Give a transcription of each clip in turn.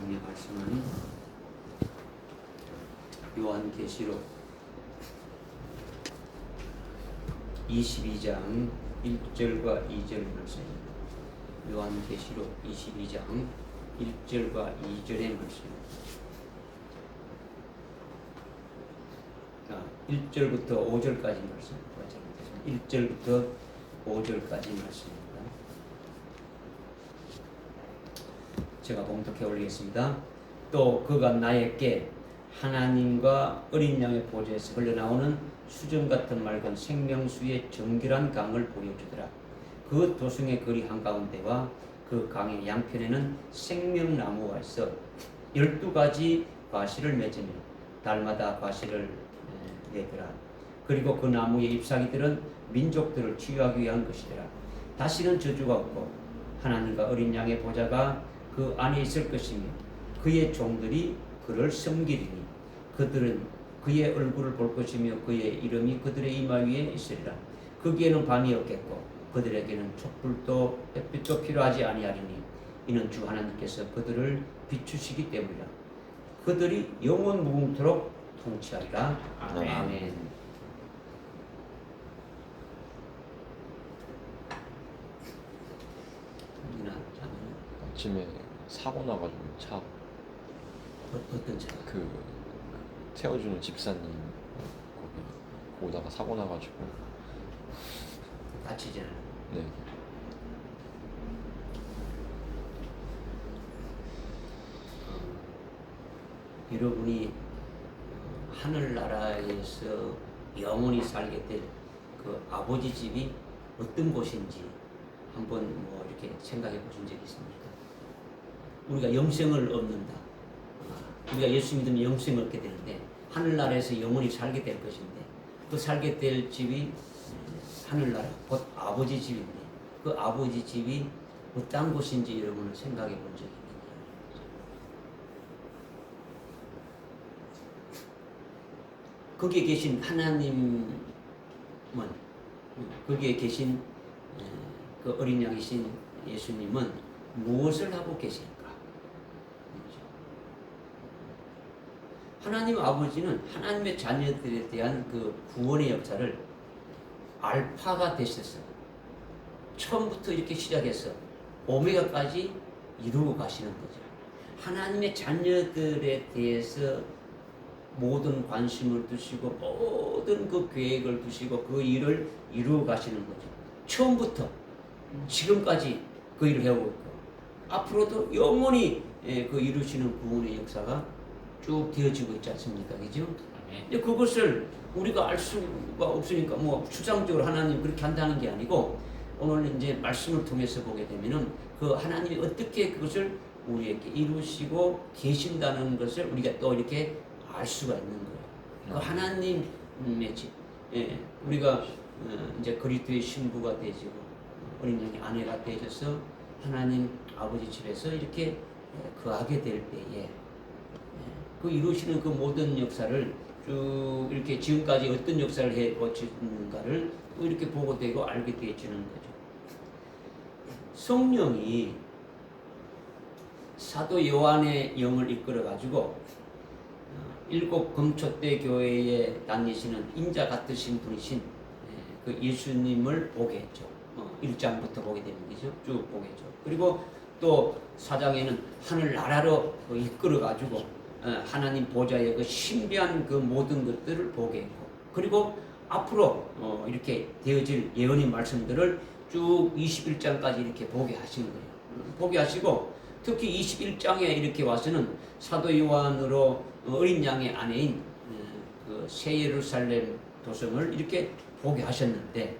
강의 말씀은 요한계시록 22장 1절과 2절 말씀입니다. 요한계시록 22장 1절과 2절의 말씀. 1절부터 5절까지 말씀. 1절부터 5절까지 말씀입니다. 제가 봉독해 올리겠습니다. 또 그가 나에게 하나님과 어린 양의 보좌에서 흘러나오는 수정 같은 맑은 생명수의 정결한 강을 보여주더라. 그 도성의 거리 한가운데와 그 강의 양편에는 생명나무가 있어 12가지 과실을 맺으며 달마다 과실을 내더라. 그리고 그 나무의 잎사귀들은 민족들을 치유하기 위한 것이더라. 다시는 저주가 없고 하나님과 어린 양의 보좌가 그 안에 있을 것이며 그의 종들이 그를 섬기리니 그들은 그의 얼굴을 볼 것이며 그의 이름이 그들의 이마 위에 있으리라. 거기에는 밤이 없겠고 그들에게는 촛불도 햇빛도 필요하지 아니하리니 이는 주 하나님께서 그들을 비추시기 때문이라. 그들이 영원 무궁토록 통치하리라. 아멘. 아멘. 아침에 사고 나가지고 차 어떤 차? 그 태워주는 집사님 거기 오다가 사고 나가지고 다치잖아요. 네. 여러분이 하늘나라에서 영원히 살게 될 그 아버지 집이 어떤 곳인지 한번 뭐 이렇게 생각해 보신 적이 있습니까? 우리가 영생을 얻는다. 우리가 예수 믿으면 영생을 얻게 되는데 하늘나라에서 영원히 살게 될 것인데 그 살게 될 집이 하늘나라 곧 아버지 집인데 그 아버지 집이 어떤 곳인지 여러분은 생각해 본 적이 있나요? 거기에 계신 하나님은 거기에 계신 그 어린 양이신 예수님은 무엇을 하고 계실까? 하나님 아버지는 하나님의 자녀들에 대한 그 구원의 역사를 알파가 되셔서 처음부터 이렇게 시작해서 오메가까지 이루고 가시는 거죠. 하나님의 자녀들에 대해서 모든 관심을 두시고 모든 그 계획을 두시고 그 일을 이루어 가시는 거죠. 처음부터 지금까지 그 일을 해오고 있고 앞으로도 영원히 그 이루시는 구원의 역사가 쭉 되어지고 있지 않습니까? 그죠? 근데 그것을 우리가 알 수가 없으니까 뭐 추상적으로 하나님 그렇게 한다는 게 아니고 오늘 이제 말씀을 통해서 보게 되면은 그 하나님이 어떻게 그것을 우리에게 이루시고 계신다는 것을 우리가 또 이렇게 알 수가 있는 거예요. 그 하나님의 집, 우리가 이제 그리스도의 신부가 되지고 어린 양의 아내가 되어서 하나님 아버지 집에서 이렇게 거하게 될 때에 그 이루시는 그 모든 역사를 쭉 이렇게 지금까지 어떤 역사를 해 거쳤는가를 이렇게 보고 되고 알게 되어지는 거죠. 성령이 사도 요한의 영을 이끌어 가지고 일곱 금초대 교회에 다니시는 인자 같으신 분이신 그 예수님을 보게 했죠. 1장부터 보게 되는 거죠. 쭉 보게 했죠. 그리고 또 4장에는 하늘나라로 이끌어 가지고 하나님 보좌의 그 신비한 그 모든 것들을 보게 했고 그리고 앞으로 이렇게 되어질 예언의 말씀들을 쭉 21장까지 이렇게 보게 하시는 거예요. 보게 하시고 특히 21장에 이렇게 와서는 사도 요한으로 어린 양의 아내인 그 새 예루살렘 도성을 이렇게 보게 하셨는데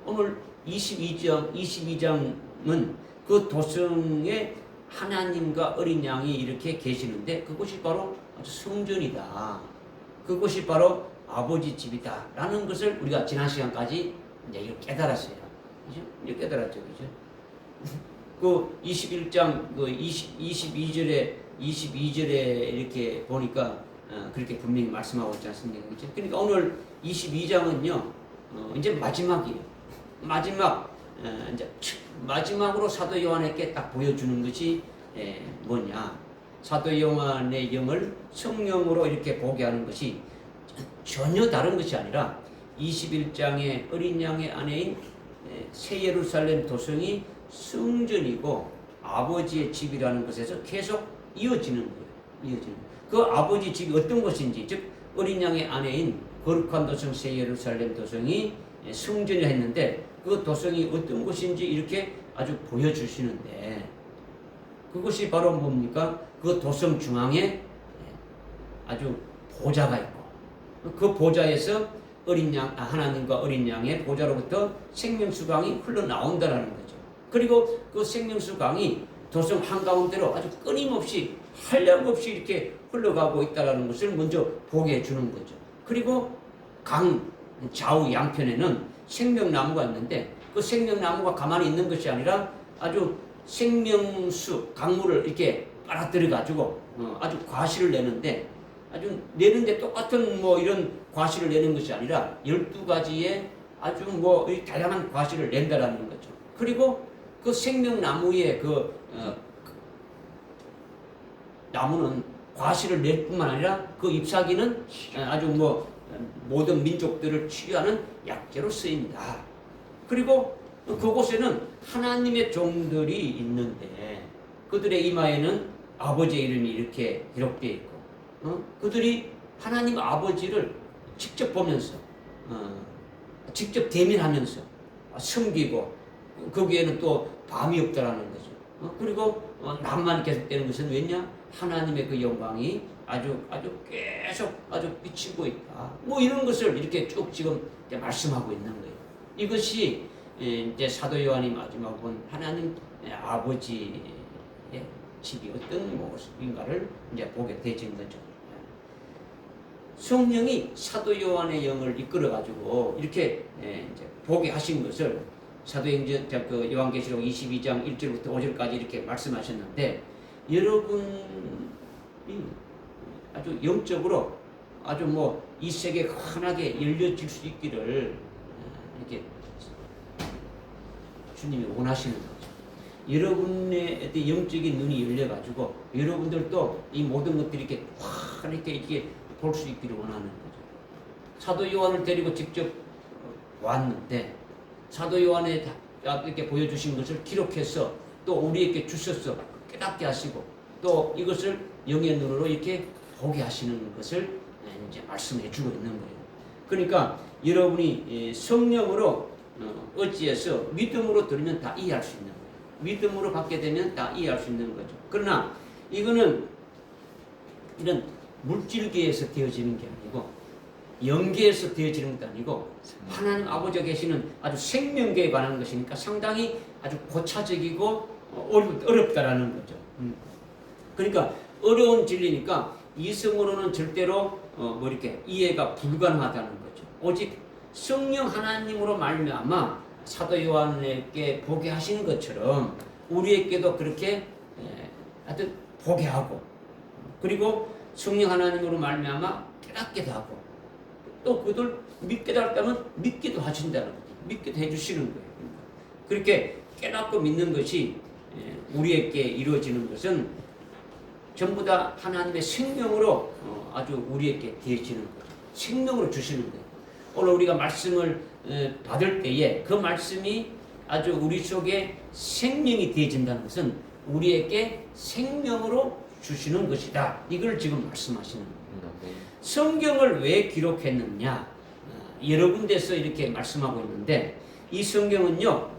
오늘 22장은 그 도성에 하나님과 어린 양이 이렇게 계시는데 그것이 바로 성전이다. 그것이 바로 아버지 집이다. 라는 것을 우리가 지난 시간까지 이제 깨달았어요. 그죠? 이제 깨달았죠. 그죠? 그 21장 그 22절에 이렇게 보니까 그렇게 분명히 말씀하고 있지 않습니까? 그렇죠? 그러니까 오늘 22장은요 이제 마지막이에요. 마지막으로 사도 요한에게 딱 보여주는 것이 뭐냐? 사도 요한의 영을 성령으로 이렇게 보게 하는 것이 전혀 다른 것이 아니라 21장의 어린 양의 아내인 새 예루살렘 도성이 성전이고 아버지의 집이라는 것에서 계속 이어지는 거예요. 그 아버지 집이 어떤 것인지, 즉 어린 양의 아내인 거룩한 도성 새 예루살렘 도성이 성전을 했는데 그 도성이 어떤 것인지 이렇게 아주 보여주시는데, 그것이 바로 뭡니까? 그 도성 중앙에 아주 보좌가 있고 그 보좌에서 하나님과 어린 양의 보좌로부터 생명수강이 흘러나온다라는 거죠. 그리고 그 생명수강이 도성 한가운데로 아주 끊임없이 한량없이 이렇게 흘러가고 있다는 것을 먼저 보게 해주는 거죠. 그리고 강 좌우 양편에는 생명나무가 있는데 그 생명나무가 가만히 있는 것이 아니라 아주 생명수 강물을 이렇게 빨아들여 가지고 아주 과실을 내는데, 아주 내는데 똑같은 뭐 이런 과실을 내는 것이 아니라 12가지의 아주 뭐 다양한 과실을 낸다라는 거죠. 그리고 그 생명나무의 나무는 과실을 낼 뿐만 아니라 그 잎사귀는 아주 뭐 모든 민족들을 치유하는 약재로 쓰입니다. 그리고 그곳에는 하나님의 종들이 있는데 그들의 이마에는 아버지의 이름이 이렇게 기록되어 있고 그들이 하나님 아버지를 직접 보면서 직접 대면하면서 섬기고, 거기에는 또 밤이 없다라는 거죠. 그리고 낮만 계속되는 것은 왜냐? 하나님의 그 영광이 아주 계속 아주 비치고 있다. 뭐 이런 것을 이렇게 쭉 지금 이제 말씀하고 있는 거예요. 이것이 이제 사도 요한이 마지막 본 하나님 아버지의 집이 어떤 모습인가를 이제 보게 되진 거죠. 성령이 사도 요한의 영을 이끌어 가지고 이렇게 이제 보게 하신 것을 사도행전 그 요한계시록 22장 1절부터 5절까지 이렇게 말씀하셨는데, 여러분이 아주 영적으로 아주 뭐 이 세계 환하게 열려질 수 있기를 이렇게 주님이 원하시는 거죠. 여러분의 영적인 눈이 열려가지고 여러분들도 이 모든 것들이 이렇게 환하게 볼 수 있기를 원하는 거죠. 사도 요한을 데리고 직접 왔는데 사도 요한에 이렇게 보여주신 것을 기록해서 또 우리에게 주셔서 깨닫게 하시고 또 이것을 영의 눈으로 이렇게 보게 하시는 것을 이제 말씀해 주고 있는 거예요. 그러니까 여러분이 성령으로 어찌해서 믿음으로 들으면 다 이해할 수 있는 거예요. 믿음으로 받게 되면 다 이해할 수 있는 거죠. 그러나 이거는 이런 물질계에서 되어지는 게 아니고 영계에서 되어지는 것도 아니고 하나님 아버지가 계시는 아주 생명계에 관한 것이니까 상당히 아주 고차적이고 어렵다라는 거죠. 그러니까 어려운 진리니까 이성으로는 절대로 뭐 이렇게 이해가 불가능하다는 거죠. 오직 성령 하나님으로 말미암아 사도 요한에게 보게 하신 것처럼 우리에게도 그렇게 하여튼 보게 하고, 그리고 성령 하나님으로 말미암아 깨닫게도 하고, 또 그들 깨닫다면 믿기도 하신다는 거죠. 믿기도 해주시는 거예요. 그렇게 깨닫고 믿는 것이 우리에게 이루어지는 것은 전부 다 하나님의 생명으로 아주 우리에게 되어지는 거예요. 생명으로 주시는 거예요. 오늘 우리가 말씀을 받을 때에 그 말씀이 아주 우리 속에 생명이 되어진다는 것은 우리에게 생명으로 주시는 것이다. 이걸 지금 말씀하시는 거예요. 성경을 왜 기록했느냐? 여러 군데서 이렇게 말씀하고 있는데 이 성경은요,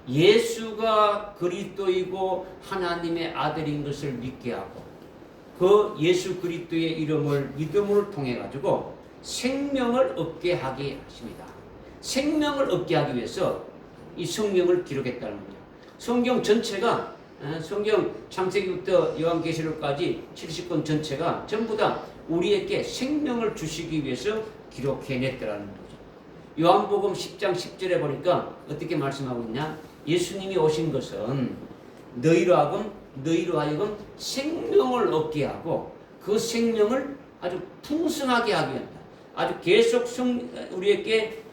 예수가 그리스도이고 하나님의 아들인 것을 믿게 하고 그 예수 그리스도의 이름을 믿음을 통해 가지고 생명을 얻게 하게 하십니다. 생명을 얻게 하기 위해서 이 성경을 기록했다는 거죠. 성경 전체가 성경 창세기부터 요한계시록까지 70권 전체가 전부 다 우리에게 생명을 주시기 위해서 기록해냈더라는 거죠. 요한복음 10장 10절에 보니까 어떻게 말씀하고 있냐? 예수님이 오신 것은 너희로 하여금 생명을 얻게 하고 그 생명을 아주 풍성하게 하기 위한다. 아주 계속 우리에게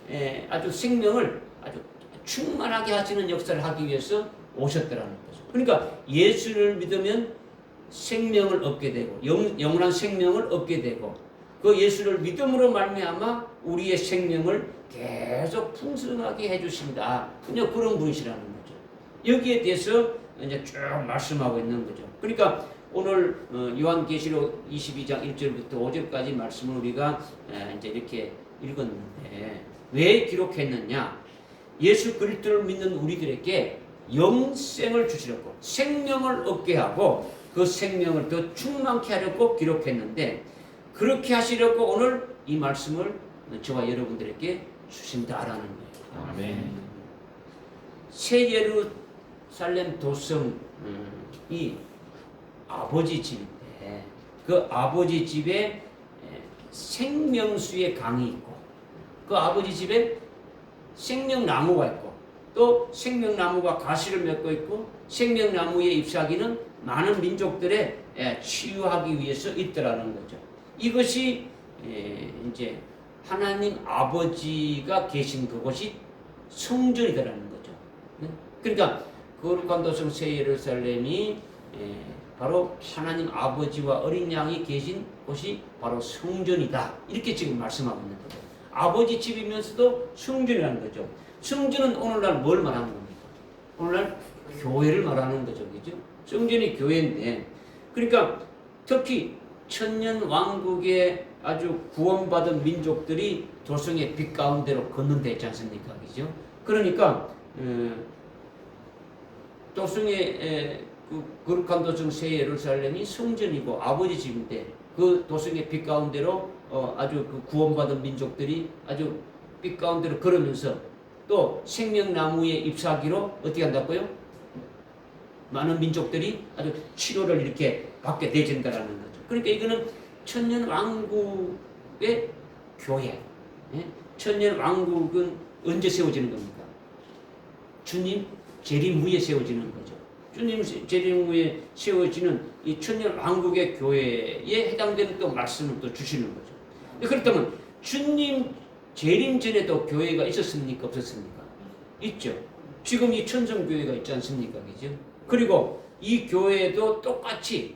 아주 생명을 아주 충만하게 하시는 역사를 하기 위해서 오셨더라는 거죠. 그러니까 예수를 믿으면 생명을 얻게 되고 영원한 생명을 얻게 되고 그 예수를 믿음으로 말미암아 우리의 생명을 계속 풍성하게 해주신다. 그냥 그런 분이시라는 거죠. 여기에 대해서 이제 쭉 말씀하고 있는 거죠. 그러니까 오늘 요한계시록 22장 1절부터 5절까지 말씀을 우리가 이제 이렇게 읽었는데 왜 기록했느냐? 예수 그리스도를 믿는 우리들에게 영생을 주시려고 생명을 얻게 하고 그 생명을 더 충만케 하려고 기록했는데 그렇게 하시려고 오늘 이 말씀을 저와 여러분들에게 주신다라는 거예요. 아멘. 새 예루살렘 도성이 아버지 집인데 그 아버지 집에 생명수의 강이 있고 그 아버지 집에 생명나무가 있고 또 생명나무가 가시를 맺고 있고 생명나무의 잎사귀는 많은 민족들의 치유하기 위해서 있더라는 거죠. 이것이 이제 하나님 아버지가 계신 그곳이 성전이더라는 거죠. 그러니까 거룩한 도성 새 예루살렘이 바로 하나님 아버지와 어린 양이 계신 곳이 바로 성전이다. 이렇게 지금 말씀하고 있는 거죠. 아버지 집이면서도 성전이라는 거죠. 성전은 오늘날 뭘 말하는 겁니까? 오늘날 교회를 말하는 거죠. 그죠? 성전이 교회인데, 그러니까 특히 천년 왕국의 아주 구원받은 민족들이 도성의 빛 가운데로 걷는 데 있지 않습니까? 그죠? 그러니까, 도성의 그 거룩한 도성 새 예루살렘이 성전이고 아버지 집인데 그 도성의 빛 가운데로 아주 그 구원받은 민족들이 아주 빛 가운데로 걸으면서 또 생명나무의 잎사귀로 어떻게 한다고요? 많은 민족들이 아주 치료를 이렇게 받게 되진다라는 거죠. 그러니까 이거는 천년 왕국의 교회. 천년 왕국은 언제 세워지는 겁니까? 주님 재림 후에 세워지는 거죠. 주님 재림 후에 세워지는 이 천년 왕국의 교회에 해당되는 또 말씀을 또 주시는 거죠. 그렇다면 주님 재림 전에도 교회가 있었습니까? 없었습니까? 있죠. 지금 이 천성교회가 있지 않습니까? 그죠? 그리고 이 교회도 똑같이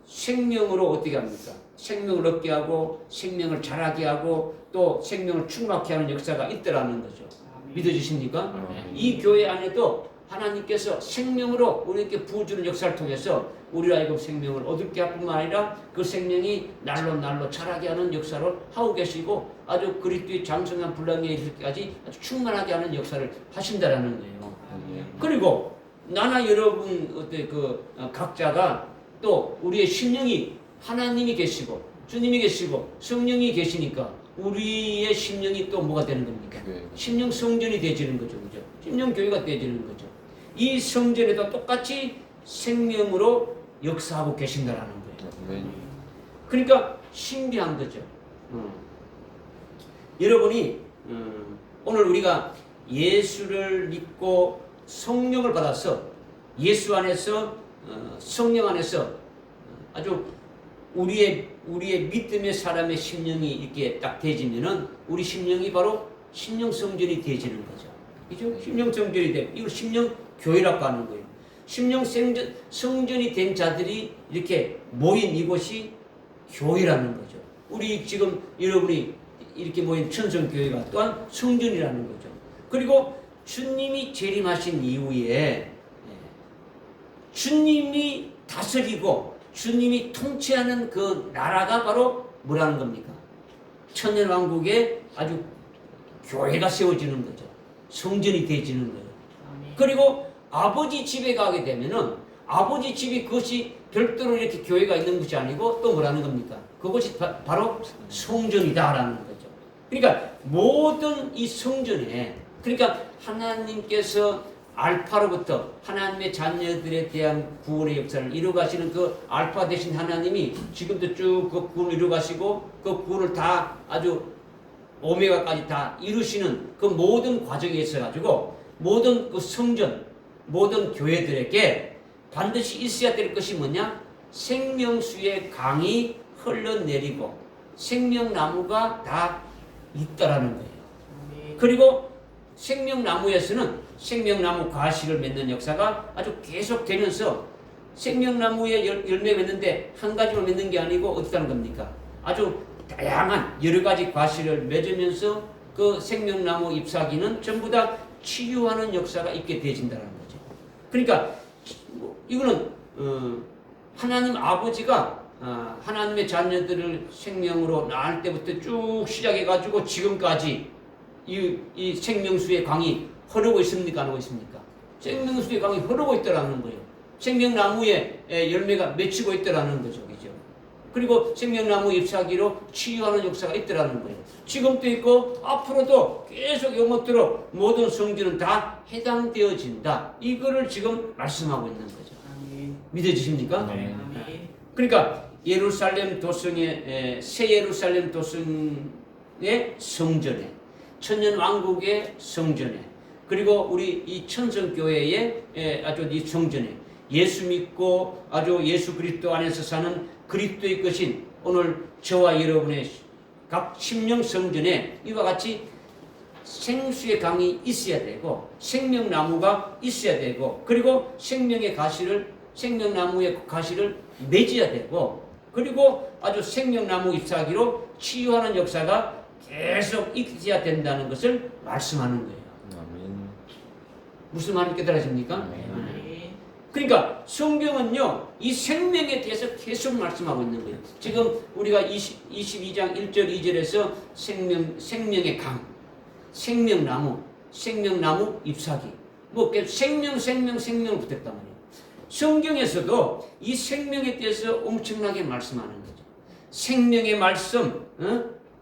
생명으로 어떻게 합니까? 생명을 얻게 하고 생명을 자라게 하고 또 생명을 충만케 하는 역사가 있더라는 거죠. 믿어지십니까? 이 교회 안에도 하나님께서 생명으로 우리에게 부어주는 역사를 통해서 우리로 하여금 생명을 얻을 게 뿐만 아니라 그 생명이 날로 자라게 하는 역사를 하고 계시고 아주 그리스도의 장성한 분량에 이를 때까지 아주 충만하게 하는 역사를 하신다라는 거예요. 그리고 나나 여러분 각자가 또 우리의 심령이 하나님이 계시고 주님이 계시고 성령이 계시니까 우리의 심령이 또 뭐가 되는 겁니까? 심령 성전이 되지는 거죠. 그죠? 심령 교회가 되지는 거죠. 이 성전에도 똑같이 생명으로 역사하고 계신다라는 거예요. 그러니까 신비한 거죠. 여러분이 오늘 우리가 예수를 믿고 성령을 받아서 예수 안에서 성령 안에서 아주 우리의 믿음의 사람의 심령이 이렇게 딱 되지면은 우리 심령이 바로 심령 성전이 되지는 거죠. 그죠? 심령 성전이 돼. 이걸 심령 교회라고 하는 거예요. 심령 성전이 된 자들이 이렇게 모인 이곳이 교회라는 거죠. 우리 지금 여러분이 이렇게 모인 천성교회가 또한 성전이라는 거죠. 그리고 주님이 재림하신 이후에 주님이 다스리고 주님이 통치하는 그 나라가 바로 뭐라는 겁니까? 천년왕국에 아주 교회가 세워지는 거죠. 성전이 되어지는 거예요. 그리고 아버지 집에 가게 되면은 아버지 집이 그것이 별도로 이렇게 교회가 있는 것이 아니고 또 뭐라는 겁니까? 그것이 바로 성전이다라는 거죠. 그러니까 모든 이 성전에 그러니까 하나님께서 알파로부터 하나님의 자녀들에 대한 구원의 역사를 이루어가시는 그 알파 되신 하나님이 지금도 쭉 그 구원을 이루어가시고 그 구원을 다 아주 오메가까지 다 이루시는 그 모든 과정에 있어가지고 모든 그 성전, 모든 교회들에게 반드시 있어야 될 것이 뭐냐? 생명수의 강이 흘러내리고 생명나무가 다 있다라는 거예요. 그리고 생명나무에서는 생명나무 과실을 맺는 역사가 아주 계속되면서 생명나무에 열매 맺는데 한 가지만 맺는 게 아니고 어떻게 하는 겁니까? 아주 다양한 여러 가지 과실을 맺으면서 그 생명나무 잎사귀는 전부 다 치유하는 역사가 있게 되어진다는 거죠. 그러니까 이거는 하나님 아버지가 하나님의 자녀들을 생명으로 낳을 때부터 쭉 시작해가지고 지금까지 이 생명수의 강이 흐르고 있습니까? 안 하고 있습니까? 생명수의 강이 흐르고 있다라는 거예요. 생명나무에 열매가 맺히고 있다라는 거죠. 그죠? 그리고 생명나무 잎사귀로 치유하는 역사가 있다라는 거예요. 지금도 있고 앞으로도 계속 영업대로 모든 성질은 다 해당되어진다. 이거를 지금 말씀하고 있는 거죠. 믿어지십니까? 네. 그러니까 예루살렘 도성의 새 예루살렘 도성의 성전에 천년 왕국의 성전에 그리고 우리 이 천성교회의 아주 이 성전에 예수 믿고 아주 예수 그리스도 안에서 사는 그리스도의 것인 오늘 저와 여러분의 각 심령 성전에 이와 같이 생수의 강이 있어야 되고 생명나무가 있어야 되고 그리고 생명의 가시를 생명나무의 가시를 맺어야 되고 그리고 아주 생명나무 잎사귀로 치유하는 역사가 계속 있어야 된다는 것을 말씀하는 거예요. 아멘. 무슨 말이 깨달아집니까? 그러니까 성경은요 이 생명에 대해서 계속 말씀하고 있는 거예요. 지금 우리가 22장 1절 2절에서 생명의 강, 생명나무 잎사귀 뭐 생명을 붙였단 말이에요. 성경에서도 이 생명에 대해서 엄청나게 말씀하는 거죠. 생명의 말씀,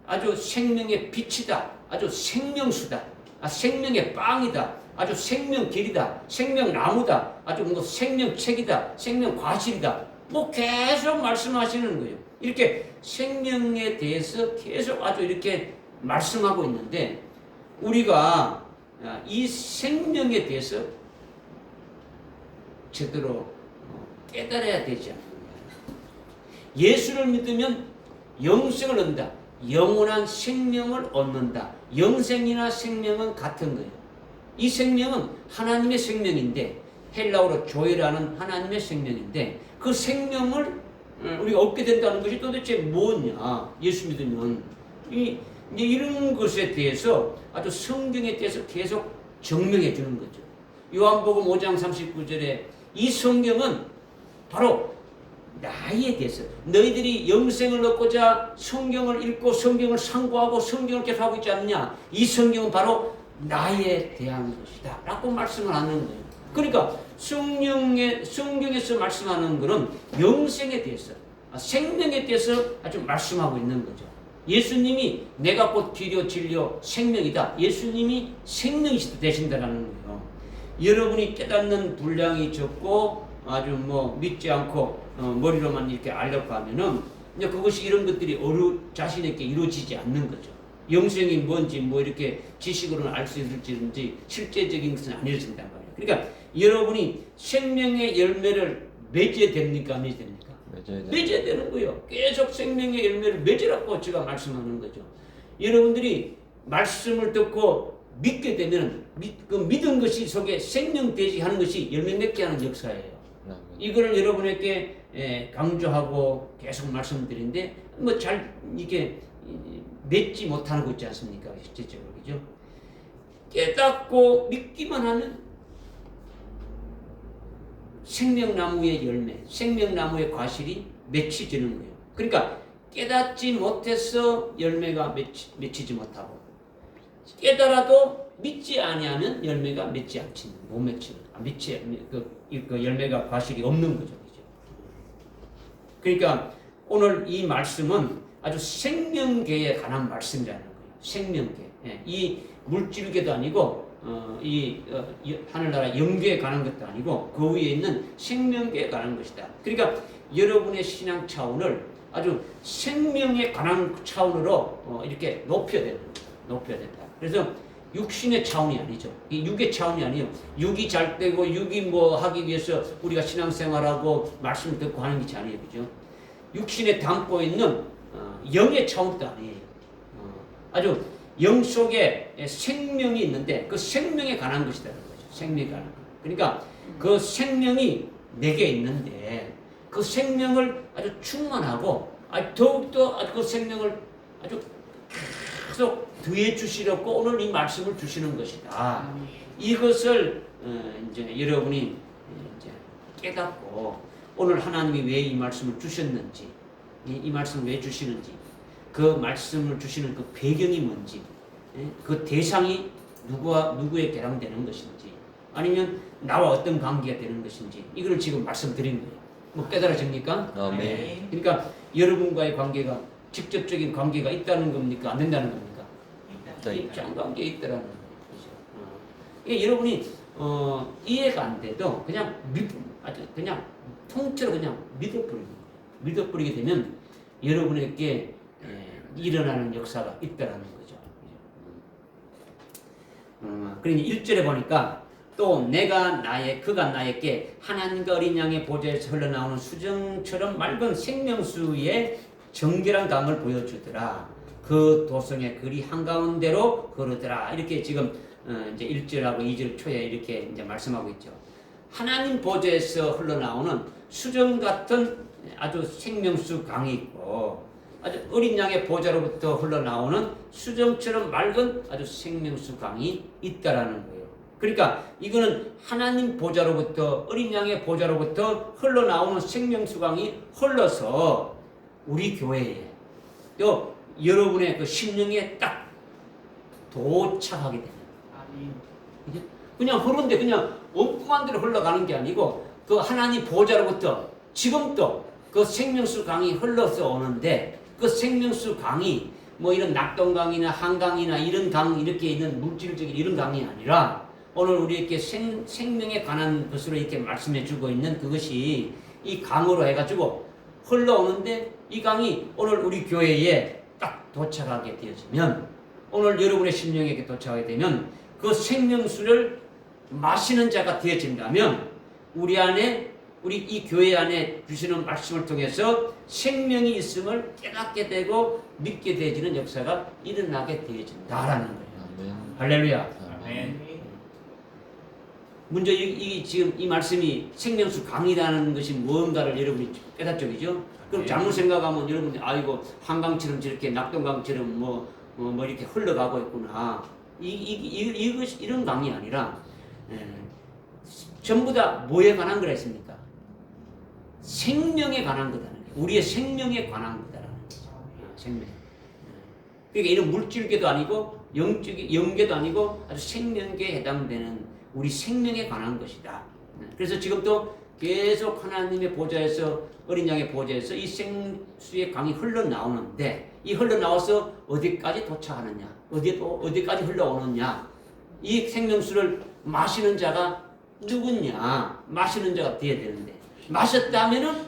아주 생명의 빛이다, 아주 생명수다, 생명의 빵이다, 아주 생명길이다, 생명나무다, 아주 뭐 생명책이다, 생명과실이다. 뭐 계속 말씀하시는 거예요. 이렇게 생명에 대해서 계속 아주 이렇게 말씀하고 있는데 우리가 이 생명에 대해서 제대로 깨달아야 되지 않느냐. 예수를 믿으면 영생을 얻는다. 영원한 생명을 얻는다. 영생이나 생명은 같은 거예요. 이 생명은 하나님의 생명인데 헬라어로 조이라는 하나님의 생명인데 그 생명을 우리가 얻게 된다는 것이 도대체 뭐냐. 예수 믿으면 이런 것에 대해서 아주 성경에 대해서 계속 증명해 주는 거죠. 요한복음 5장 39절에 이 성경은 바로 나에 대해서 너희들이 영생을 얻고자 성경을 읽고 성경을 상고하고 성경을 계속하고 있지 않느냐. 이 성경은 바로 나에 대한 것이다 라고 말씀을 하는 거예요. 그러니까 성경에서 말씀하는 것은 영생에 대해서 생명에 대해서 아주 말씀하고 있는 거죠. 예수님이 내가 곧 길이요 진리요 생명이다. 예수님이 생명이 되신다라는 거예요. 여러분이 깨닫는 분량이 적고 아주 뭐 믿지 않고 머리로만 이렇게 알려고 하면은 이제 그것이 이런 것들이 자신에게 이루어지지 않는 거죠. 영생이 뭔지 뭐 이렇게 지식으로는 알 수 있을지 실제적인 것은 안 이루어진단 말이에요. 그러니까 여러분이 생명의 열매를 맺어야 됩니까? 안 맺어야 됩니까? 맺어야 되는 거예요. 계속 생명의 열매를 맺으라고 제가 말씀하는 거죠. 여러분들이 말씀을 듣고 믿게 되면 그 믿은 것이 속에 생명되지 하는 것이 열매 맺게 하는 역사예요. 이거를 여러분에게 강조하고 계속 말씀드리는데 뭐 잘 이게 맺지 못하는 거 있지 않습니까? 실제적으로 그죠? 깨닫고 믿기만 하면 생명나무의 열매, 생명나무의 과실이 맺혀지는 거예요. 그러니까 깨닫지 못해서 열매가 맺히지 못하고 깨달아도 믿지 아니하면 열매가 맺지 않지, 못 맺히는, 그 열매가 과실이 없는 거죠, 그죠? 그러니까 오늘 이 말씀은 아주 생명계에 관한 말씀이라는 거예요. 생명계, 이 물질계도 아니고 하늘나라 영계에 관한 것도 아니고 그 위에 있는 생명계에 관한 것이다. 그러니까 여러분의 신앙 차원을 아주 생명에 관한 차원으로 이렇게 높여야 된다. 높여야 된다. 그래서 육신의 차원이 아니죠. 이 육의 차원이 아니에요. 육이 잘 되고 육이 뭐 하기 위해서 우리가 신앙생활하고 말씀을 듣고 하는 것이 아니에요. 그죠? 육신에 담고 있는 영의 차원도 아니에요. 아주 영 속에 생명이 있는데 그 생명에 관한 것이라는 거죠. 생명에 관한 것. 그러니까 그 생명이 내게 있는데 그 생명을 아주 충만하고 더욱더 아주 그 생명을 아주 계속 더해 주시려고 오늘 이 말씀을 주시는 것이다. 이것을 이제 여러분이 이제 깨닫고 오늘 하나님이 왜 이 말씀을 주셨는지, 이 말씀을 왜 주시는지, 그 말씀을 주시는 그 배경이 뭔지, 그 대상이 누구에 해당되는 것인지, 아니면 나와 어떤 관계가 되는 것인지, 이걸 지금 말씀드린 거예요. 뭐 깨달아집니까? 아멘. 그러니까 여러분과의 관계가 직접적인 관계가 있다는 겁니까? 안 된다는 겁니까? 입장 관계에 있다라는 거죠. 이게 여러분이 이해가 안 돼도 그냥 아주 그냥 통째로 그냥 믿어버리게 되면 여러분에게 일어나는 역사가 있다라는 거죠. 그러니 1절에 보니까 또 그가 나에게 하나님과 어린 양의 보좌에서 흘러나오는 수정처럼 맑은 생명수의 정결한 강을 보여주더라. 그 도성의 글이 한가운데로 흐르더라. 이렇게 지금 이제 1절하고 2절 초에 이렇게 이제 말씀하고 있죠. 하나님 보좌에서 흘러나오는 수정 같은 아주 생명수 강이 있고 아주 어린 양의 보좌로부터 흘러나오는 수정처럼 맑은 아주 생명수 강이 있다라는 거예요. 그러니까 이거는 하나님 보좌로부터 어린 양의 보좌로부터 흘러나오는 생명수 강이 흘러서 우리 교회에 또 여러분의 그 심령에 딱 도착하게 됩니다. 그냥 흐른데 그냥 엉뚱한 대로 흘러가는 게 아니고 그 하나님 보좌로부터 지금도 그 생명수 강이 흘러서 오는데 그 생명수 강이 뭐 이런 낙동강이나 한강이나 이런 강 이렇게 있는 물질적인 이런 강이 아니라 오늘 우리에게 생명에 관한 것으로 이렇게 말씀해 주고 있는 그것이 이 강으로 해가지고 흘러오는데 이 강이 오늘 우리 교회에 딱 도착하게 되어지면 오늘 여러분의 심령에게 도착하게 되면 그 생명수를 마시는 자가 되어진다면 우리 이 교회 안에 주시는 말씀을 통해서 생명이 있음을 깨닫게 되고 믿게 되어지는 역사가 일어나게 되어진다라는 거예요. 아멘. 할렐루야. 아멘. 먼저 지금 이 말씀이 생명수 강이라는 것이 뭔가를 여러분이 깨닫죠, 그죠? 그럼 잘못 생각하면 여러분이 이거 한강처럼 저렇게 낙동강처럼 뭐 이렇게 흘러가고 있구나. 이런 강이 아니라 전부 다 뭐에 관한 거라 했습니까? 생명에 관한 거다는 거예요. 우리의 생명에 관한 거다라는 거죠. 생명. 그러니까 이런 물질계도 아니고 영계도 아니고 아주 생명계에 해당되는 우리 생명에 관한 것이다. 그래서 지금도 계속 하나님의 보좌에서 어린 양의 보좌에서 이 생수의 강이 흘러나오는데 이 흘러나와서 어디까지 도착하느냐, 어디까지 흘러오느냐, 이 생명수를 마시는 자가 누구냐, 마시는 자가 되어야 되는데 마셨다면은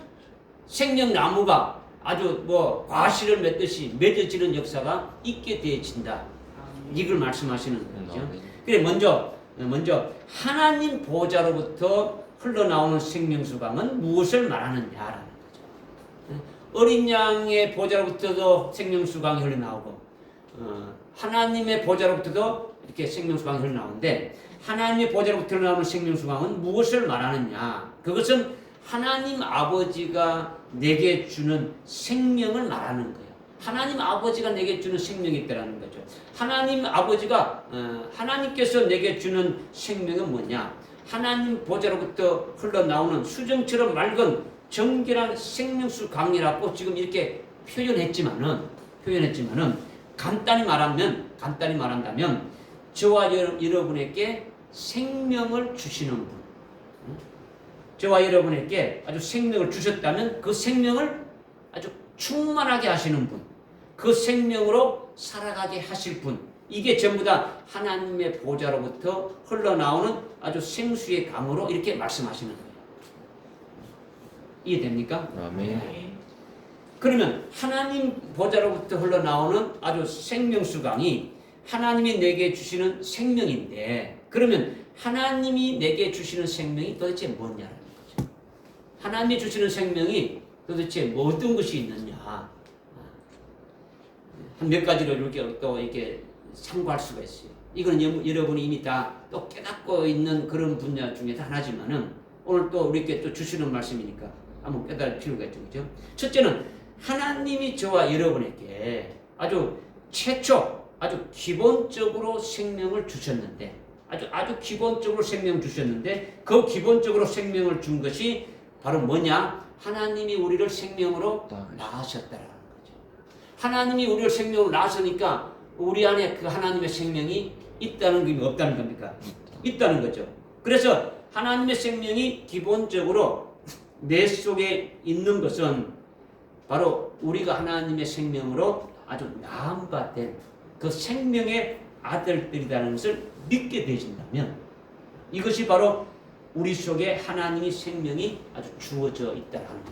생명나무가 아주 과실을 맺듯이 맺어지는 역사가 있게 되어진다. 이걸 말씀하시는 거죠. 그래 먼저 하나님 보좌로부터 흘러나오는 생명수강은 무엇을 말하느냐라는 거죠. 어린 양의 보좌로부터도 생명수강이 흘러나오고 하나님의 보좌로부터도 이렇게 생명수강이 흘러나오는데 하나님의 보좌로부터 흘러나오는 생명수강은 무엇을 말하느냐? 그것은 하나님 아버지가 내게 주는 생명을 말하는 거예요. 하나님 아버지가 내게 주는 생명이 있다는 거죠. 하나님 아버지가 하나님께서 내게 주는 생명은 뭐냐? 하나님 보좌로부터 흘러나오는 수정처럼 맑은 정결한 생명수 강이라고 지금 이렇게 표현했지만은 간단히 말한다면 저와 여러분에게 생명을 주시는 분, 저와 여러분에게 아주 생명을 주셨다면 그 생명을 아주 충만하게 하시는 분, 그 생명으로 살아가게 하실 분, 이게 전부 다 하나님의 보좌로부터 흘러나오는 아주 생수의 강으로 이렇게 말씀하시는 거예요. 이해됩니까? 아멘. 그러면 하나님 보좌로부터 흘러나오는 아주 생명수 강이 하나님이 내게 주시는 생명인데, 그러면 하나님이 내게 주시는 생명이 도대체 뭐냐는 거죠. 하나님이 주시는 생명이 도대체 뭐 어떤 것이 있느냐. 한 몇 가지로 이렇게 또 이렇게 상고할 수가 있어요. 이거는 여러분이 이미 다 또 깨닫고 있는 그런 분야 중에 하나지만은 오늘 또 우리께 또 주시는 말씀이니까 한번 깨달을 필요가 있죠. 그죠? 첫째는 하나님이 저와 여러분에게 아주 최초, 아주 기본적으로 생명을 주셨는데, 아주 기본적으로 생명 주셨는데, 그 기본적으로 생명을 준 것이 바로 뭐냐? 하나님이 우리를 생명으로 낳으셨다라는 거죠. 하나님이 우리를 생명으로 낳으시니까 우리 안에 그 하나님의 생명이 있다는 게 없다는 겁니까? 있다는 거죠. 그래서 하나님의 생명이 기본적으로 내 속에 있는 것은 바로 우리가 하나님의 생명으로 아주 나음받은 그 생명의 아들들이라는 것을 믿게 되신다면 이것이 바로 우리 속에 하나님의 생명이 아주 주어져 있다는 거예요.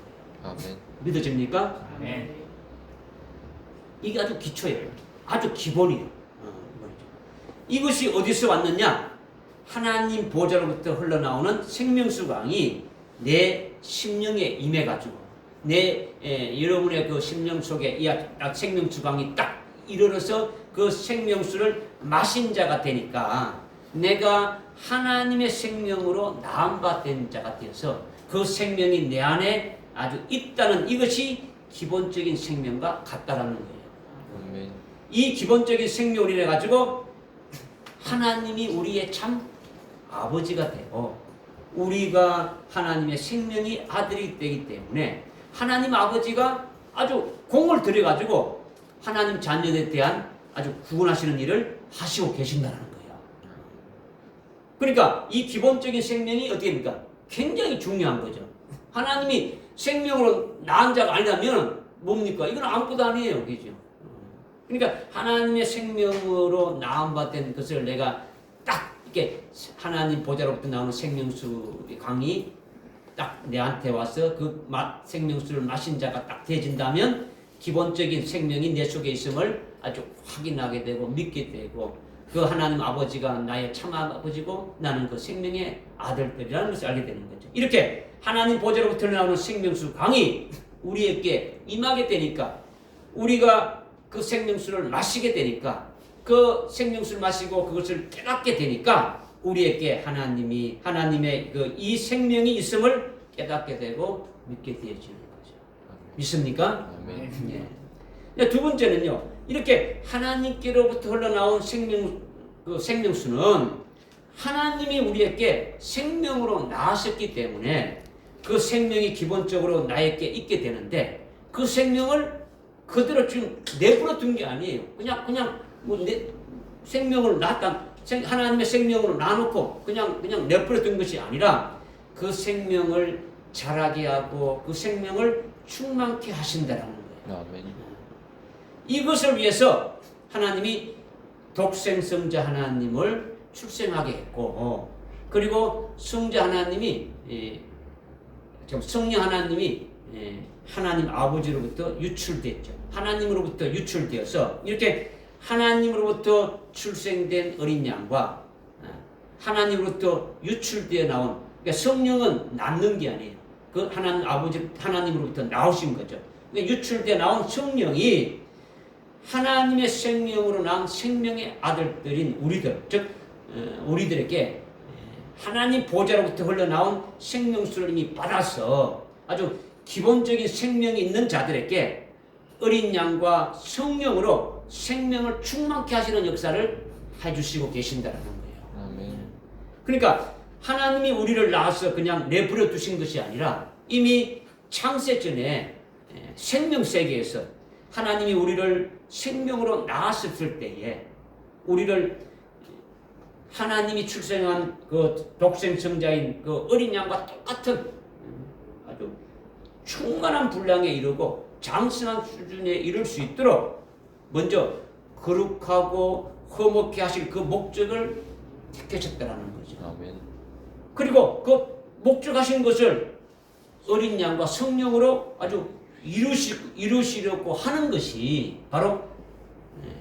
아멘. 믿어집니까? 아멘. 이게 아주 기초예요. 아주 기본이에요. 이것이 어디서 왔느냐? 하나님 보좌로부터 흘러나오는 생명수 강이 내 심령에 임해가지고 여러분의 그 심령 속에 이 생명수 강이 딱 이르러서 그 생명수를 마신 자가 되니까 내가 하나님의 생명으로 나음받은 자가 되어서 그 생명이 내 안에 아주 있다는 이것이 기본적인 생명과 같다라는 거예요. 아멘. 이 기본적인 생명을 인해 가지고 하나님이 우리의 참 아버지가 되고 우리가 하나님의 생명이 아들이 되기 때문에 하나님 아버지가 아주 공을 들여 가지고 하나님 자녀에 대한 아주 구원하시는 일을 하시고 계신다는 거예요. 그러니까 이 기본적인 생명이 어떻게 됩니까? 굉장히 중요한 거죠. 하나님이 생명으로 낳은 자가 아니라면 뭡니까? 이건 아무것도 아니에요. 그죠? 그러니까 하나님의 생명으로 낳음받은 것을 내가 딱 이렇게 하나님 보좌로부터 나오는 생명수 강이 딱 내한테 와서 그 생명수를 마신 자가 딱 되어진다면 기본적인 생명이 내 속에 있음을 아주 확인하게 되고 믿게 되고 그 하나님 아버지가 나의 참 아버지고 나는 그 생명의 아들들이라는 것을 알게 되는 거죠. 이렇게 하나님 보좌로부터 나오는 생명수 강이 우리에게 임하게 되니까 우리가 그 생명수를 마시게 되니까 그 생명수를 마시고 그것을 깨닫게 되니까 우리에게 하나님의 그 이 생명이 있음을 깨닫게 되고 믿게 되어지는 거죠. 믿습니까? 아멘. 예. 두 번째는요. 이렇게 하나님께로부터 흘러나온 생명수는 하나님이 우리에게 생명으로 낳으셨기 때문에 그 생명이 기본적으로 나에게 있게 되는데 그 생명을 그대로 지금 내버려 둔 게 아니에요. 그냥 뭐 생명을 낳았다. 하나님의 생명으로 낳아놓고 그냥 내버려 둔 것이 아니라 그 생명을 자라게 하고 그 생명을 충만케 하신다라는 거예요. 아멘. 이것을 위해서 하나님이 독생성자 하나님을 출생하게 했고 그리고 성자 하나님이 성령 하나님이 하나님 아버지로부터 유출됐죠. 하나님으로부터 유출되어서 이렇게 하나님으로부터 출생된 어린 양과 하나님으로부터 유출되어 나온 그러니까 성령은 낳는 게 아니에요. 그 하나님 아버지 하나님으로부터 나오신 거죠. 그러니까 유출되어 나온 성령이 하나님의 생명으로 낳은 생명의 아들들인 우리들 즉 우리들에게 하나님 보좌로부터 흘러나온 생명수를 이미 받아서 아주 기본적인 생명이 있는 자들에게 어린 양과 성령으로 생명을 충만케 하시는 역사를 해주시고 계신다는 거예요. 아멘. 그러니까 하나님이 우리를 낳아서 그냥 내버려 두신 것이 아니라 이미 창세 전에 생명 세계에서 하나님이 우리를 생명으로 낳았을 때에 우리를 하나님이 출생한 그 독생성자인 그 어린 양과 똑같은 아주 충만한 분량에 이르고 장성한 수준에 이를 수 있도록 먼저 거룩하고 흠없게 하실 그 목적을 택하셨다라는 거죠. 아멘. 그리고 그 목적하신 것을 어린 양과 성령으로 아주 이루시려고 하는 것이 바로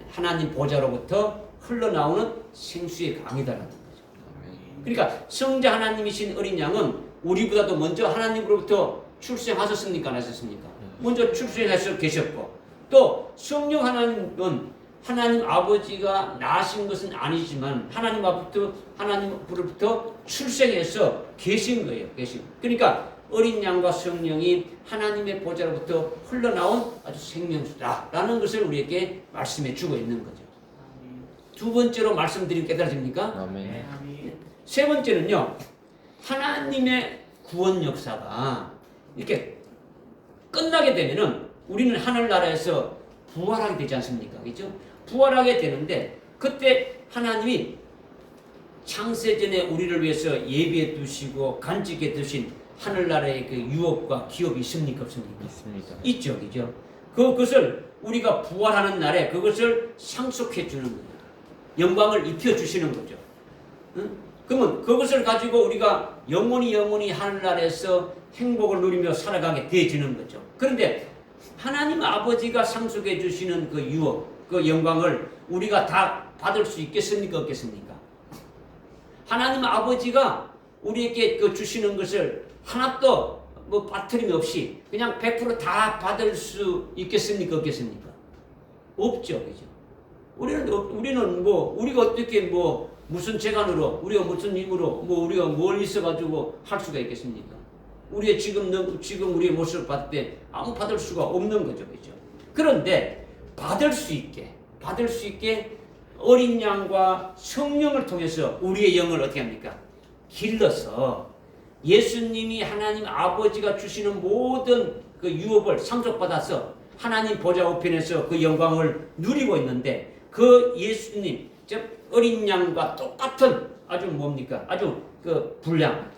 하나님 보좌로부터 흘러나오는 생수의 강이다라는 거죠. 아멘. 그러니까 성자 하나님이신 어린 양은 우리보다도 먼저 하나님으로부터 출생하셨습니까? 안 하셨습니까? 먼저 출생해서 계셨고 또 성령 하나님은 하나님 아버지가 낳으신 것은 아니지만 하나님으로부터 출생해서 계신 거예요. 그러니까 어린 양과 성령이 하나님의 보좌로부터 흘러나온 아주 생명수다라는 것을 우리에게 말씀해 주고 있는 거죠. 두 번째로 말씀드린 깨달아집니까? 아멘. 세 번째는요, 하나님의 구원 역사가 이렇게 끝나게 되면은 우리는 하늘나라에서 부활하게 되지 않습니까? 그죠? 부활하게 되는데 그때 하나님이 창세전에 우리를 위해서 예비해 두시고 간직해 두신 하늘나라의 그 유업과 기업이 있습니까? 없습니까? 있습니다. 있죠, 그죠? 그것을 우리가 부활하는 날에 그것을 상속해 주는 거예요. 영광을 입혀 주시는 거죠. 응? 그러면 그것을 가지고 우리가 영원히 하늘나라에서 행복을 누리며 살아가게 되어지는 거죠. 그런데 하나님 아버지가 상속해 주시는 그 유업, 그 영광을 우리가 다 받을 수 있겠습니까? 없겠습니까? 하나님 아버지가 우리에게 그 주시는 것을 하나도 뭐 빠트림 없이 그냥 100% 다 받을 수 있겠습니까? 없겠습니까? 없죠, 그죠? 우리는 뭐 우리가 어떻게 뭐 무슨 재간으로 우리가 무슨 힘으로 뭐 우리가 뭘 있어가지고 할 수가 있겠습니까? 우리의 지금 우리의 모습을 봤을 때 아무 받을 수가 없는 거죠, 그죠? 그런데 받을 수 있게 어린 양과 성령을 통해서 우리의 영을 어떻게 합니까? 길러서 예수님이 하나님 아버지가 주시는 모든 그 유업을 상속받아서 하나님 보좌 우편에서 그 영광을 누리고 있는데 그 예수님, 즉 어린 양과 똑같은 아주 뭡니까? 아주 그 분량,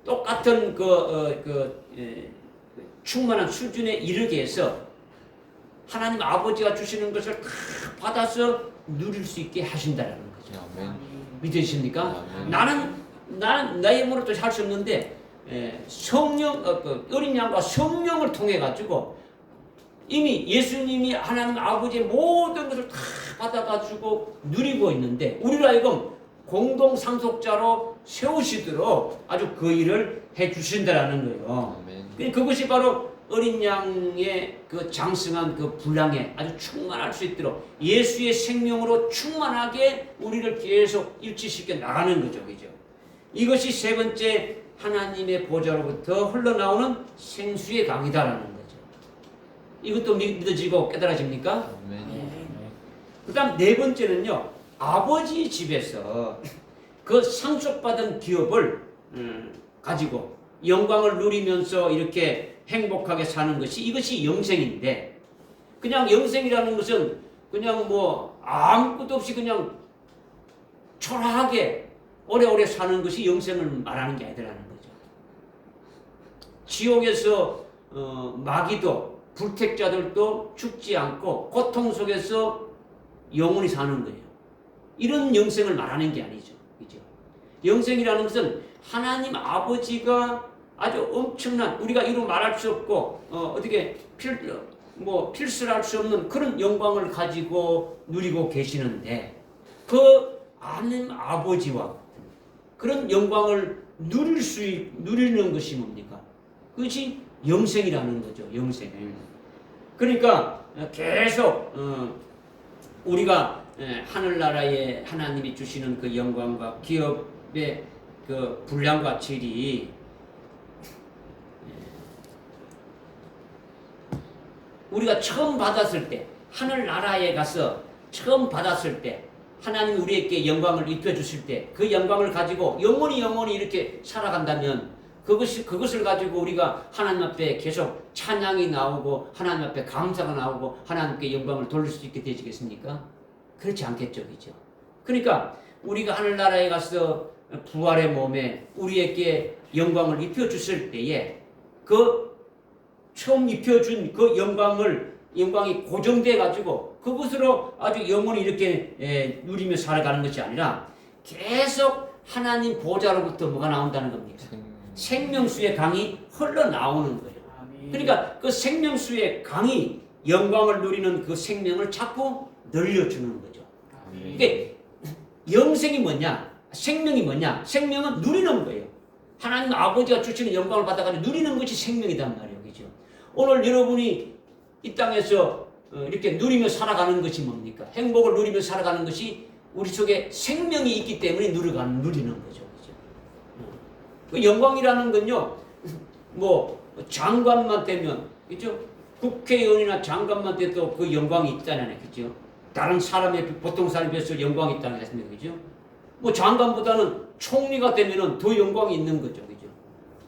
똑같은 충만한 수준에 이르게 해서 하나님 아버지가 주시는 것을 다 받아서 누릴 수 있게 하신다라는 거죠. 아멘. 믿으십니까? 아멘. 나는 나의 힘으로 또 할 수 없는데 성령, 어린 양과 성령을 통해 가지고 이미 예수님이 하나님 아버지의 모든 것을 다 받아가지고 누리고 있는데 우리로 하여금 공동 상속자로 세우시도록 아주 그 일을 해주신다라는 거예요. 아멘. 그것이 바로 어린 양의 그 장성한 그 분량에 아주 충만할 수 있도록 예수의 생명으로 충만하게 우리를 계속 일치시켜 나가는 거죠, 그죠? 이것이 세 번째 하나님의 보좌로부터 흘러나오는 생수의 강이다라는 거죠. 이것도 믿어지고 깨달아집니까? 아멘. 그다음 네 번째는요, 아버지 집에서 그 상속받은 기업을 가지고 영광을 누리면서 이렇게 행복하게 사는 것이 이것이 영생인데, 그냥 영생이라는 것은 그냥 뭐 아무것도 없이 그냥 초라하게 오래오래 사는 것이 영생을 말하는 게 아니라는 거죠. 지옥에서 마귀도 불택자들도 죽지 않고 고통 속에서 영원히 사는 거예요. 이런 영생을 말하는 게 아니죠. 그죠? 영생이라는 것은 하나님 아버지가 아주 엄청난, 우리가 이루 말할 수 없고 어떻게 필수할 수 없는 그런 영광을 가지고 누리고 계시는데, 그 하나님 아버지와 그런 영광을 누리는 것이 뭡니까? 그것이 영생이라는 거죠. 영생. 그러니까 계속 우리가 하늘나라에 하나님이 주시는 그 영광과 기업의 그 분량과 질이 우리가 처음 받았을 때, 하늘나라에 가서 처음 받았을 때 하나님이 우리에게 영광을 입혀주실 때 그 영광을 가지고 영원히 이렇게 살아간다면 그것을 가지고 우리가 하나님 앞에 계속 찬양이 나오고 하나님 앞에 감사가 나오고 하나님께 영광을 돌릴 수 있게 되지겠습니까? 그렇지 않겠죠, 그죠? 그러니까 우리가 하늘나라에 가서 부활의 몸에 우리에게 영광을 입혀주실 때에 그 처음 입혀준 그 영광이 고정돼 가지고 그것으로 아주 영원히 이렇게 누리며 살아가는 것이 아니라 계속 하나님 보좌로부터 뭐가 나온다는 겁니까? 생명수의 강이 흘러나오는 거예요. 그러니까 그 생명수의 강이 영광을 누리는 그 생명을 자꾸 늘려주는 거죠. 그러니까 영생이 뭐냐? 생명이 뭐냐? 생명은 누리는 거예요. 하나님 아버지가 주시는 영광을 받아가지고 누리는 것이 생명이란 말이에요. 그죠? 오늘 여러분이 이 땅에서 이렇게 누리며 살아가는 것이 뭡니까? 행복을 누리며 살아가는 것이 우리 속에 생명이 있기 때문에 누리는 거죠. 그죠? 그 영광이라는 건요, 뭐 장관만 되면, 그죠? 국회의원이나 장관만 돼도 그 영광이 있다는 거죠. 다른 사람의 보통 사람에 비해서 영광이 있다는 게 있습니다. 그죠? 뭐 장관보다는 총리가 되면은 더 영광이 있는 거죠. 그죠?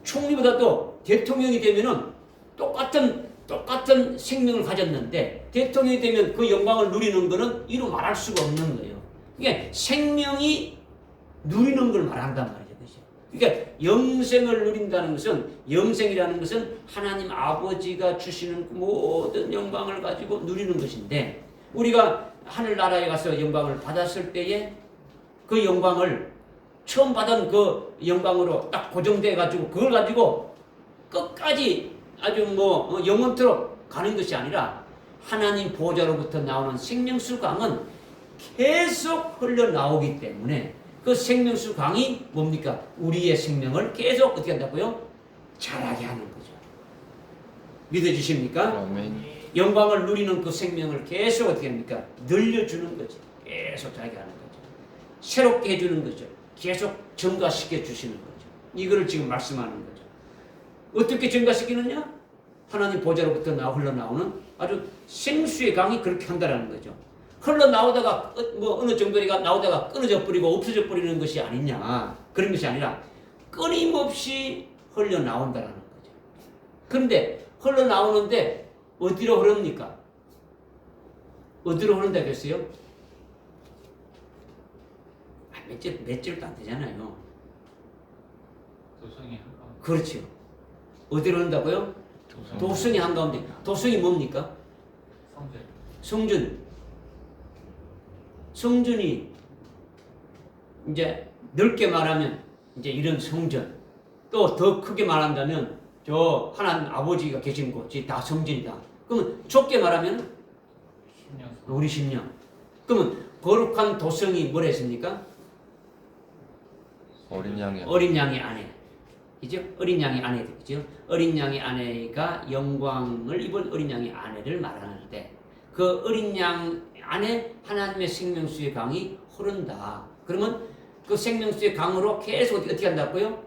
총리보다도 대통령이 되면은 똑같은 생명을 가졌는데 대통령이 되면 그 영광을 누리는 거는 이루 말할 수가 없는 거예요. 그러니까 생명이 누리는 걸 말한단 말이죠. 그죠? 그러니까 영생을 누린다는 것은, 영생이라는 것은 하나님 아버지가 주시는 모든 영광을 가지고 누리는 것인데, 우리가 하늘나라에 가서 영광을 받았을 때에 그 영광을 처음 받은 그 영광으로 딱 고정돼 가지고 그걸 가지고 끝까지 아주 뭐 영원토록 가는 것이 아니라 하나님 보좌로부터 나오는 생명수 강은 계속 흘러나오기 때문에 그 생명수 강이 뭡니까? 우리의 생명을 계속 어떻게 한다고요? 자라게 하는 거죠. 믿어지십니까? 아멘. 영광을 누리는 그 생명을 계속 어떻게 합니까? 늘려주는 거죠. 계속 자라게 하는 거죠. 새롭게 해주는 거죠. 계속 증가시켜 주시는 거죠. 이거를 지금 말씀하는 거죠. 어떻게 증가시키느냐? 하나님 보좌로부터 흘러나오는 아주 생수의 강이 그렇게 한다라는 거죠. 흘러나오다가 뭐 어느 정도가 나오다가 끊어져 버리고 없어져 버리는 것이 아니냐, 그런 것이 아니라 끊임없이 흘러나온다라는 거죠. 그런데 흘러나오는데 어디로 흐릅니까? 어디로 흐른다 그랬어요? 몇 절도 안 되잖아요. 도성이 한가운데. 그렇죠. 어디로 흐른다고요? 도성이 한가운데. 도성이 뭡니까? 성전. 성전이 이제 넓게 말하면 이제 이런 성전, 또 더 크게 말한다면 저 하나님 아버지가 계신 곳이 다 성전이다. 그러면 좁게 말하면 우리 심령. 그러면 거룩한 도성이 뭐라 했습니까? 어린 양의 어린 양의 아내. 그죠? 어린 양의 아내. 그죠? 어린 양의 아내가 영광을 입은 어린 양의 아내를 말하는 때, 그 어린 양 안에 하나님의 생명수의 강이 흐른다. 그러면 그 생명수의 강으로 계속 어떻게 한다고요?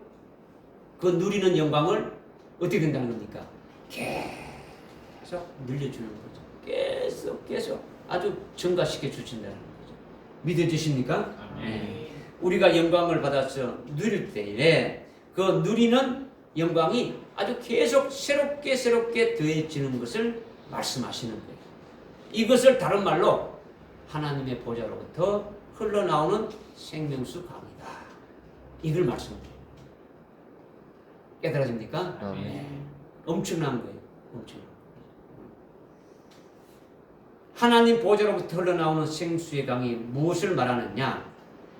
그 누리는 영광을 어떻게 된다는 겁니까? 계속 늘려주는 거죠. 계속 아주 증가시켜 주신다는 거죠. 믿어지십니까? 네. 우리가 영광을 받아서 누릴 때에 그 누리는 영광이 아주 계속 새롭게 더해지는 것을 말씀하시는 거예요. 이것을 다른 말로 하나님의 보좌로부터 흘러나오는 생명수 강이다. 이걸 말씀드려요. 깨달아집니까? 아멘. 엄청난 거예요. 엄청난. 하나님 보좌로부터 흘러나오는 생수의 강이 무엇을 말하느냐?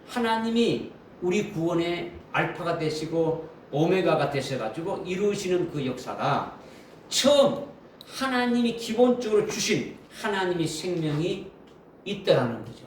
하나님이 우리 구원의 알파가 되시고 오메가가 되셔가지고 이루시는 그 역사가 처음 하나님이 기본적으로 주신 하나님의 생명이 있다라는 거죠.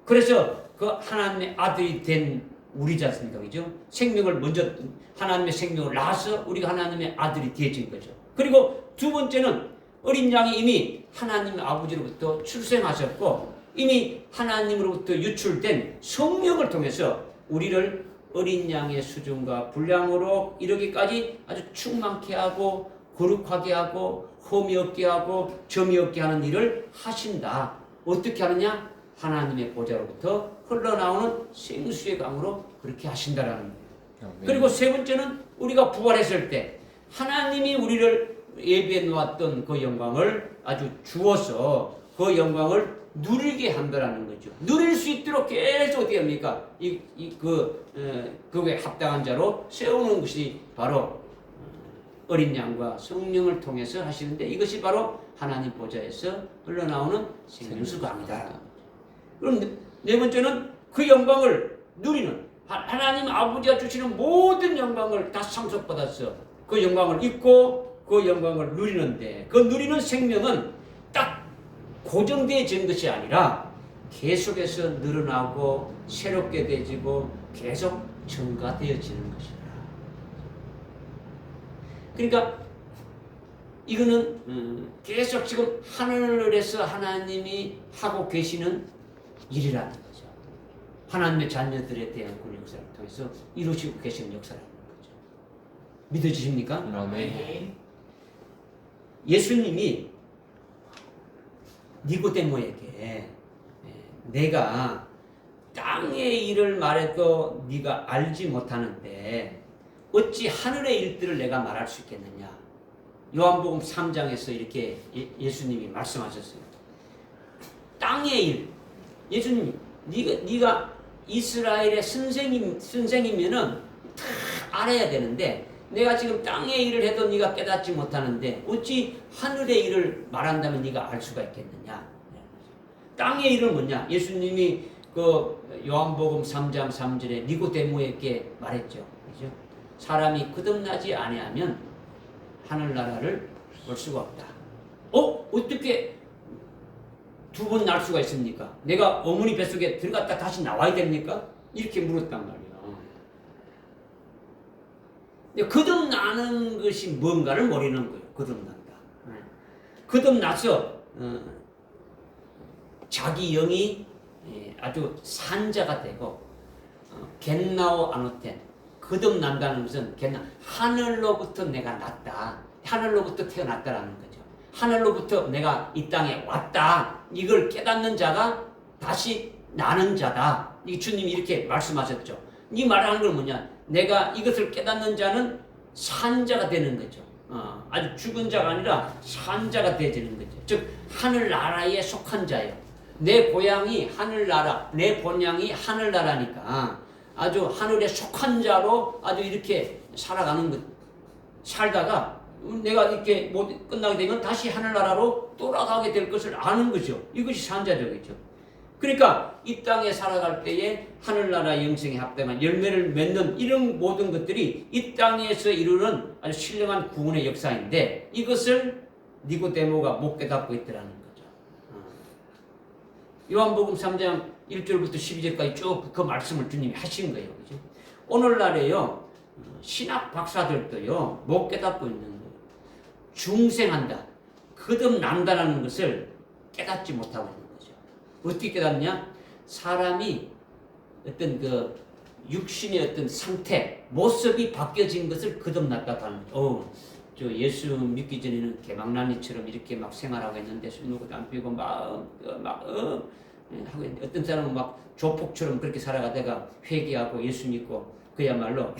그래서 그 하나님의 아들이 된 우리지 않습니까? 그죠? 생명을 먼저, 하나님의 생명을 낳아서 우리가 하나님의 아들이 되어진 거죠. 그리고 두 번째는 어린 양이 이미 하나님 아버지로부터 출생하셨고 이미 하나님으로부터 유출된 성령을 통해서 우리를 어린 양의 수준과 분량으로 이르기까지 아주 충만케 하고 거룩하게 하고 흠이 없게 하고 점이 없게 하는 일을 하신다. 어떻게 하느냐? 하나님의 보좌로부터 흘러나오는 생수의 강으로 그렇게 하신다라는 거예요. 아멘. 그리고 세 번째는 우리가 부활했을 때 하나님이 우리를 예비해 놓았던 그 영광을 아주 주어서 그 영광을 누리게 한다라는 거죠. 누릴 수 있도록 계속 어떻게 합니까? 그에 합당한 자로 세우는 것이 바로 어린 양과 성령을 통해서 하시는데 이것이 바로 하나님 보좌에서 흘러나오는 생명수 강이다. 그럼 네 번째는 그 영광을 누리는 하나님 아버지가 주시는 모든 영광을 다 상속받아서 그 영광을 입고 그 영광을 누리는데 그 누리는 생명은 딱 고정되어진 것이 아니라 계속해서 늘어나고 새롭게 되어지고 계속 증가되어지는 것이다. 그러니까 이거는 계속 지금 하늘에서 하나님이 하고 계시는 일이라는 거죠. 하나님의 자녀들에 대한 그 역사를 통해서 이루시고 계시는 역사라는 거죠. 믿어지십니까? 아멘. 예수님이 니고데모에게 내가 땅의 일을 말해도 네가 알지 못하는데 어찌 하늘의 일들을 내가 말할 수 있겠느냐. 요한복음 3장에서 이렇게 예수님이 말씀하셨어요. 땅의 일. 예수님, 네가 이스라엘의 선생이면은 다 알아야 되는데 내가 지금 땅의 일을 해도 네가 깨닫지 못하는데 어찌 하늘의 일을 말한다면 네가 알 수가 있겠느냐. 땅의 일은 뭐냐? 예수님이 그 요한복음 3장 3절에 니고데모에게 말했죠. 그죠? 사람이 거듭나지 아니하면 하늘나라를 볼 수가 없다. 어떻게 두 번 날 수가 있습니까? 내가 어머니 뱃속에 들어갔다 다시 나와야 됩니까? 이렇게 물었단 말이에요. 거듭나는 것이 뭔가를 모르는 거예요. 거듭난다. 거듭나서 자기 영이 아주 산자가 되고 겟나오 아노텐 거듭난다는 것은 하늘로부터 내가 났다. 하늘로부터 태어났다라는 거죠. 하늘로부터 내가 이 땅에 왔다. 이걸 깨닫는 자가 다시 나는 자다. 이 주님이 이렇게 말씀하셨죠. 이 말하는 건 뭐냐? 내가 이것을 깨닫는 자는 산자가 되는 거죠. 아주 죽은 자가 아니라 산자가 되어지는 거죠. 즉 하늘나라에 속한 자예요. 내 고향이 하늘나라, 내 본향이 하늘나라니까 아주 하늘에 속한 자로 아주 이렇게 살아가는 것. 살다가 내가 이렇게 끝나게 되면 다시 하늘나라로 돌아가게 될 것을 아는 거죠. 이것이 산자적이죠. 그러니까 이 땅에 살아갈 때에 하늘나라 영생에 합당한 열매를 맺는 이런 모든 것들이 이 땅에서 이루는 아주 신령한 구원의 역사인데 이것을 니고데모가 못 깨닫고 있더라는 거죠. 요한복음 3장 1절부터 12절까지 쭉 그 말씀을 주님이 하신 거예요. 그죠? 오늘날에요, 신학 박사들도요, 못 깨닫고 있는 거예요. 중생한다, 거듭난다라는 것을 깨닫지 못하고 있는 거죠. 어떻게 깨닫냐? 사람이 어떤 그 육신의 어떤 상태, 모습이 바뀌어진 것을 거듭났다고 하는 거죠. 저 예수 믿기 전에는 개망나니처럼 이렇게 막 생활하고 있는데 술 먹고도 안 피우고 하고 있는데 어떤 사람은 막 조폭처럼 그렇게 살아가다가 회개하고 예수 믿고 그야말로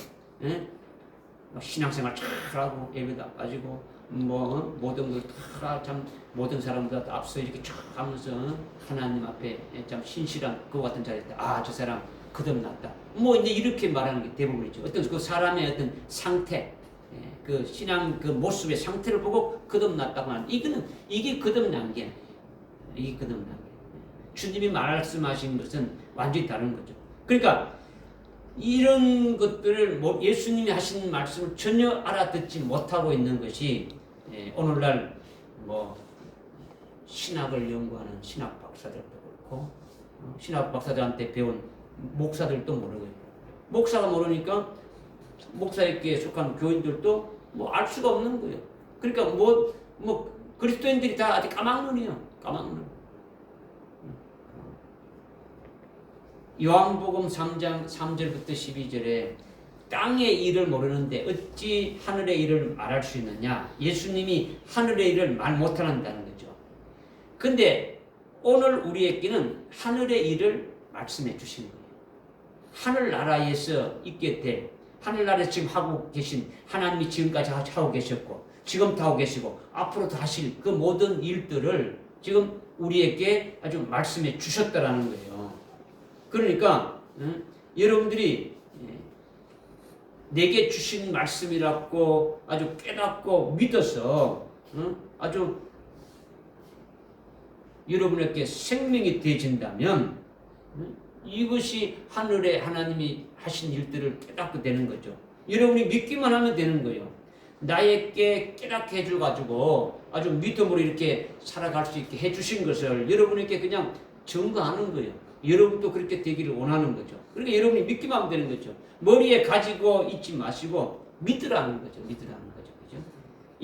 막 신앙생활 잘하고 예배도 안 빠지고 모든 걸 다 참 모든 사람보다 앞서 이렇게 쫙 하면서 하나님 앞에 참 신실한 그와 같은 자리에 저 사람 거듭났다. 이제 이렇게 말하는 게 대부분이죠. 어떤 그 사람의 어떤 상태, 그 신앙 그 모습의 상태를 보고 거듭났다고 하는 이게 거듭난 게 이게 거듭난 게 주님이 말씀하신 것은 완전히 다른 거죠. 그러니까 이런 것들을 예수님이 하신 말씀을 전혀 알아듣지 못하고 있는 것이 오늘날 신학을 연구하는 신학 박사들도 그렇고 신학 박사들한테 배운 목사들도 모르고 있고 목사가 모르니까 목사에게 속한 교인들도 알 수가 없는 거예요. 그러니까 그리스도인들이 다 아직 까막눈이에요. 까막눈. 요한복음 3장 3절부터 12절에 땅의 일을 모르는데 어찌 하늘의 일을 말할 수 있느냐. 예수님이 하늘의 일을 말 못한다는 거죠. 근데 오늘 우리에게는 하늘의 일을 말씀해 주신 거예요. 하늘나라에서 있게 될 하늘나라에서 지금 하고 계신 하나님이 지금까지 하고 계셨고 지금도 하고 계시고 앞으로도 하실 그 모든 일들을 지금 우리에게 아주 말씀해 주셨다라는 거예요. 그러니까 여러분들이 내게 주신 말씀이라고 아주 깨닫고 믿어서 아주 여러분에게 생명이 되어진다면 이것이 하늘에 하나님이 하신 일들을 깨닫게 되는 거죠. 여러분이 믿기만 하면 되는 거예요. 나에게 깨닫게 해줘가지고 아주 믿음으로 이렇게 살아갈 수 있게 해주신 것을 여러분에게 그냥 증거하는 거예요. 여러분도 그렇게 되기를 원하는 거죠. 그러니까 여러분이 믿기만 하면 되는 거죠. 머리에 가지고 있지 마시고 믿으라는 거죠. 믿으라는 거죠. 그죠?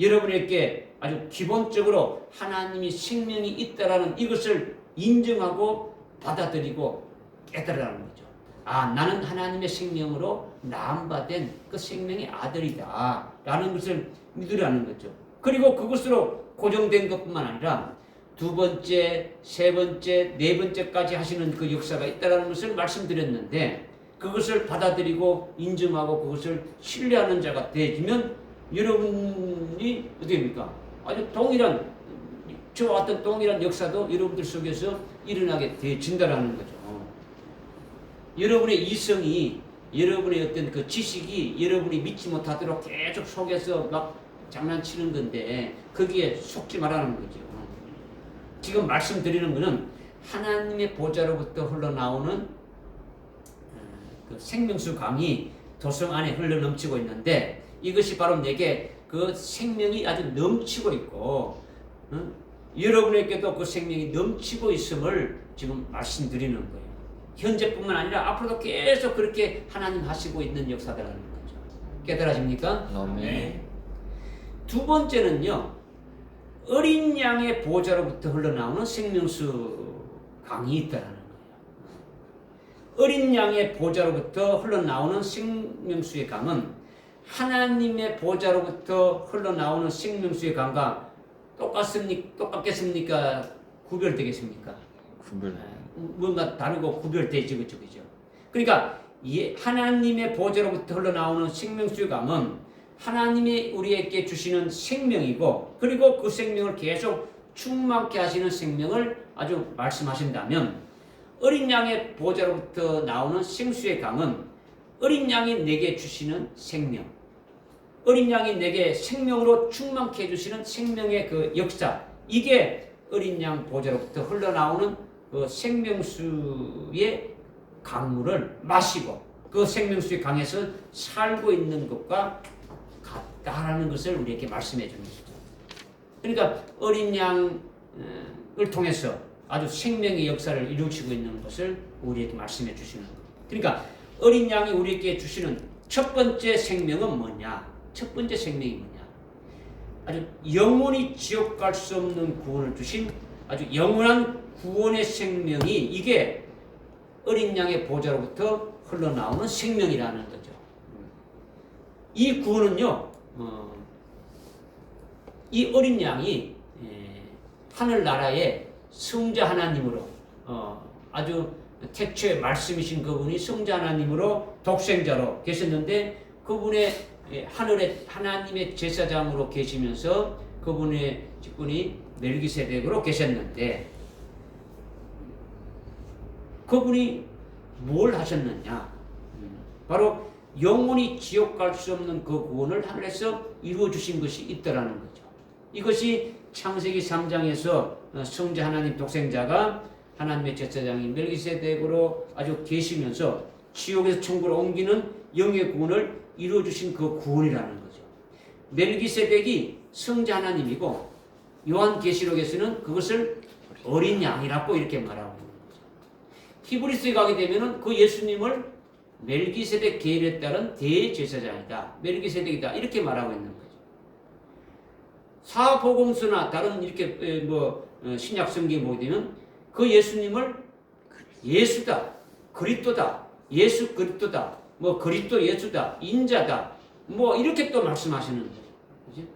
여러분에게 아주 기본적으로 하나님이 생명이 있다라는 이것을 인정하고 받아들이고 깨달으라는 거죠. 아, 나는 하나님의 생명으로 낳음받은 그 생명의 아들이다 라는 것을 믿으라는 거죠. 그리고 그것으로 고정된 것뿐만 아니라 두 번째, 세 번째, 네 번째까지 하시는 그 역사가 있다는 것을 말씀드렸는데 그것을 받아들이고 인정하고 그것을 신뢰하는 자가 되면 여러분이 어떻게 됩니까? 아주 동일한 저와 같은 동일한 역사도 여러분들 속에서 일어나게 되어진다라는 거죠. 여러분의 이성이 여러분의 어떤 그 지식이 여러분이 믿지 못하도록 계속 속에서 막 장난치는 건데 거기에 속지 말라는 거죠. 지금 말씀드리는 것은 하나님의 보좌로부터 흘러나오는 그 생명수 강이 도성 안에 흘러넘치고 있는데 이것이 바로 내게 그 생명이 아주 넘치고 있고 여러분에게도 그 생명이 넘치고 있음을 지금 말씀드리는 거예요. 현재뿐만 아니라 앞으로도 계속 그렇게 하나님 하시고 있는 역사라는 거죠. 깨달아집니까? 아멘. 두 번째는요. 어린 양의 보좌로부터 흘러나오는 생명수 강이 있다는 거예요. 어린 양의 보좌로부터 흘러나오는 생명수의 강은 하나님의 보좌로부터 흘러나오는 생명수의 강과 똑같겠습니까? 구별되겠습니까? 구별. 뭔가 다르고 구별되지 그죠? 그러니까 하나님의 보좌로부터 흘러나오는 생명수의 강은 하나님이 우리에게 주시는 생명이고 그리고 그 생명을 계속 충만케 하시는 생명을 아주 말씀하신다면 어린 양의 보좌로부터 나오는 생수의 강은 어린 양이 내게 주시는 생명, 어린 양이 내게 생명으로 충만케 해주시는 생명의 그 역사, 이게 어린 양 보좌로부터 흘러나오는 그 생명수의 강물을 마시고 그 생명수의 강에서 살고 있는 것과 같다라는 것을 우리에게 말씀해 주는 것이죠. 그러니까 어린 양을 통해서 아주 생명의 역사를 이루시고 있는 것을 우리에게 말씀해 주시는 거예요. 그러니까 어린 양이 우리에게 주시는 첫 번째 생명은 뭐냐? 첫 번째 생명이 뭐냐? 아주 영원히 지옥 갈 수 없는 구원을 주신 아주 영원한 구원의 생명이 이게 어린 양의 보좌로부터 흘러나오는 생명이라는 거죠. 이 구원은요, 이 어린 양이 하늘나라의 성자 하나님으로 아주 태초에 말씀이신 그분이 성자 하나님으로 독생자로 계셨는데 그분의 하늘의 하나님의 제사장으로 계시면서 그분의 직분이 멜기세덱으로 계셨는데 그분이 뭘 하셨느냐? 바로 영원히 지옥 갈 수 없는 그 구원을 하늘에서 이루어 주신 것이 있다라는 거죠. 이것이 창세기 3장에서 성자 하나님 독생자가 하나님의 제사장인 멜기세덱으로 아주 계시면서 지옥에서 천국으로 옮기는 영의 구원을 이루어 주신 그 구원이라는 거죠. 멜기세덱이 성자 하나님이고 요한계시록에서는 그것을 어린 양이라고 이렇게 말하고 있는 거죠. 히브리서에 가게 되면은 그 예수님을 멜기세덱 계율에 따른 대제사장이다. 멜기세덱이다. 이렇게 말하고 있는 거죠. 사복음서나 다른 이렇게 신약 성경에 보게 되면 그 예수님을 예수다, 그리스도다, 예수 그리스도다, 그리스도 예수다, 인자다, 이렇게 또 말씀하시는 거죠. 그치?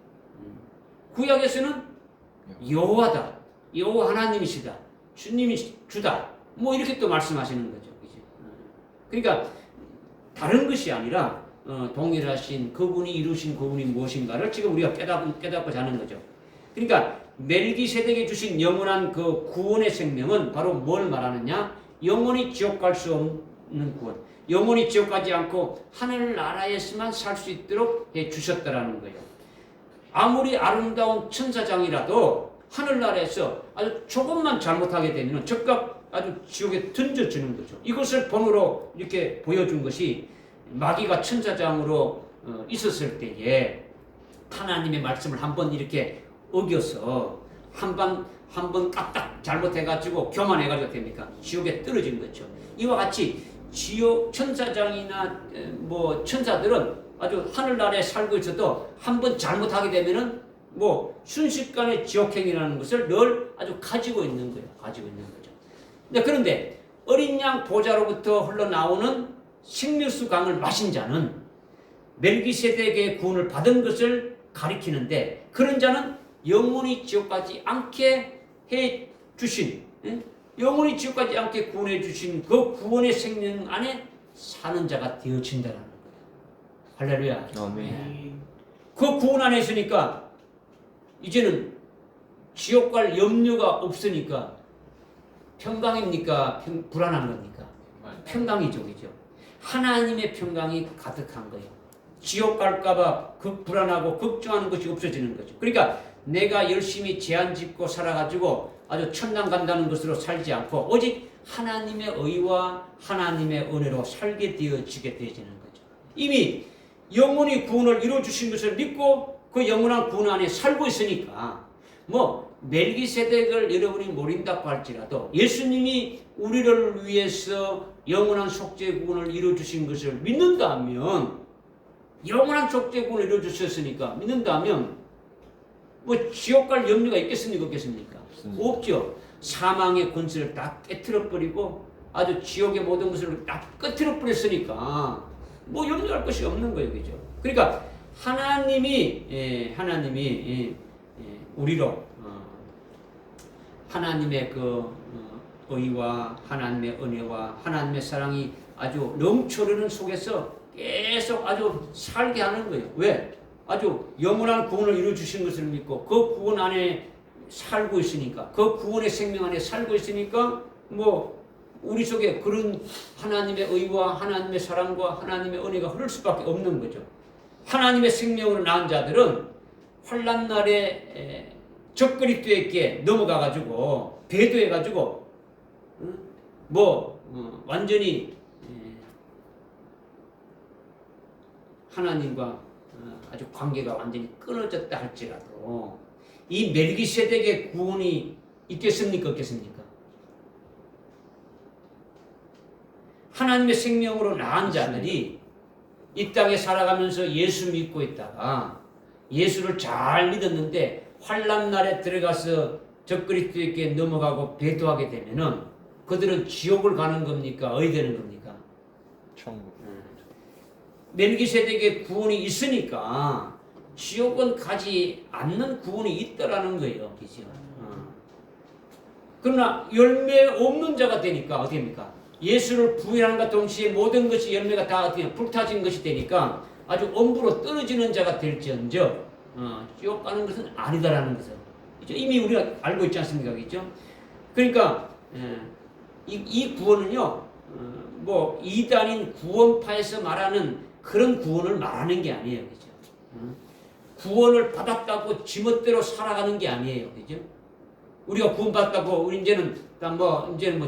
구약에서는 여호와다, 여호와 하나님이시다, 주님이 주다, 이렇게 또 말씀하시는 거죠. 그치? 그러니까 다른 것이 아니라 동일하신 그분이 이루신 그분이 무엇인가를 지금 우리가 깨닫고자 하는 거죠. 그러니까 멜기세덱이 주신 영원한 그 구원의 생명은 바로 뭘 말하느냐? 영원히 지옥 갈 수 없는 구원, 영원히 지옥 가지 않고 하늘나라에서만 살 수 있도록 해 주셨다라는 거예요. 아무리 아름다운 천사장이라도 하늘나라에서 아주 조금만 잘못하게 되면 즉각 아주 지옥에 던져주는 거죠. 이것을 본으로 이렇게 보여준 것이 마귀가 천사장으로 있었을 때에 하나님의 말씀을 한번 이렇게 어겨서 한 번 까딱 잘못해가지고 교만해가지고 됩니까? 지옥에 떨어진 거죠. 이와 같이 지옥 천사장이나 천사들은 아주 하늘나라에 살고 있어도 한 번 잘못하게 되면은 뭐 순식간에 지옥행이라는 것을 늘 아주 가지고 있는 거예요. 가지고 있는 거죠. 그런데 어린 양 보좌로부터 흘러나오는 생명수 강을 마신 자는 멜기세덱의 구원을 받은 것을 가리키는데, 그런 자는 영원히 지옥 가지 않게 해 주신, 영원히 지옥 가지 않게 구원해 주신 그 구원의 생명 안에 사는 자가 되어진다는 거예요. 할렐루야. 아멘. 그 구원 안에 있으니까 이제는 지옥 갈 염려가 없으니까 평강입니까? 불안한 겁니까? 평강이죠, 그죠? 하나님의 평강이 가득한 거예요. 지옥 갈까봐 불안하고 걱정하는 것이 없어지는 거죠. 그러니까 내가 열심히 제한 짓고 살아가지고 아주 천당 간다는 것으로 살지 않고 오직 하나님의 의와 하나님의 은혜로 살게 되어지게 되어지는 거죠. 이미 영원히 구원을 이루어주신 것을 믿고 그 영원한 구원 안에 살고 있으니까 뭐 멜기세덱을 여러분이 모른다고 할지라도 예수님이 우리를 위해서 영원한 속죄 구원을 이루어주신 것을 믿는다면, 영원한 속죄 구원을 이루어주셨으니까 믿는다면 뭐 지옥 갈 염려가 있겠습니까? 없겠습니까? 없죠. 사망의 권세를 다 깨트려버리고 아주 지옥의 모든 것을 다 깨트려버렸으니까 뭐 염려할 것이 없는 거예요. 그죠? 그러니까 하나님이 우리로 하나님의 그 의와 하나님의 은혜와 하나님의 사랑이 아주 넘쳐흐르는 속에서 계속 아주 살게 하는 거예요. 왜? 아주 영원한 구원을 이루어주신 것을 믿고 그 구원 안에 살고 있으니까, 그 구원의 생명 안에 살고 있으니까 뭐 우리 속에 그런 하나님의 의와 하나님의 사랑과 하나님의 은혜가 흐를 수밖에 없는 거죠. 하나님의 생명으로 낳은 자들은 환난 날에 적그리스도에게 넘어가가지고 배도해가지고 완전히 하나님과 아주 관계가 완전히 끊어졌다 할지라도 이 멜기세덱의 구원이 있겠습니까? 없겠습니까? 하나님의 생명으로 낳은 자들이 이 땅에 살아가면서 예수 믿고 있다가 예수를 잘 믿었는데 환난 날에 들어가서 적그리스도에게 넘어가고 배도하게 되면은 그들은 지옥을 가는 겁니까? 어디 되는 겁니까? 천국. 멜기세덱의 구원이 있으니까 지옥은 가지 않는 구원이 있다라는 거예요. 그죠? 그러나 열매 없는 자가 되니까 어떻게 됩니까? 예수를 부인하는과 동시에 모든 것이 열매가 다 어떻게 불타진 것이 되니까 아주 엄부로 떨어지는 자가 될지언정 지옥 가는 것은 아니다라는 것을 이미 우리가 알고 있지 않습니까? 그죠? 그러니까 이 구원은요, 뭐 이단인 구원파에서 말하는 그런 구원을 말하는 게 아니에요. 그죠? 구원을 받았다고 지멋대로 살아가는 게 아니에요. 그죠? 우리가 구원받았다고 우리 이제는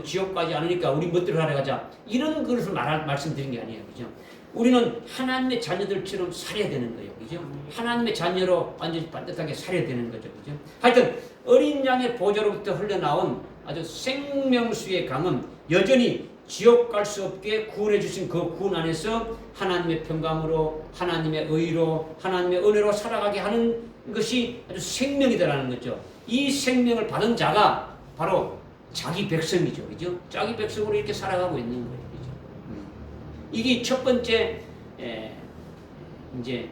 지옥 가지 않으니까 우리 멋대로 살아가자. 이런 것을 말씀드린 게 아니에요. 그죠? 우리는 하나님의 자녀들처럼 살아야 되는 거예요. 그죠? 하나님의 자녀로 완전히 반듯하게 살아야 되는 거죠. 그죠? 하여튼 어린 양의 보좌로부터 흘러나온 아주 생명수의 강은 여전히 지옥 갈 수 없게 구원해 주신 그 구원 안에서 하나님의 평강으로 하나님의 의로 하나님의 은혜로 살아가게 하는 것이 아주 생명이다라는 거죠. 이 생명을 받은 자가 바로 자기 백성이죠. 그죠? 자기 백성으로 이렇게 살아가고 있는 거예요. 그죠? 이게 첫 번째 이제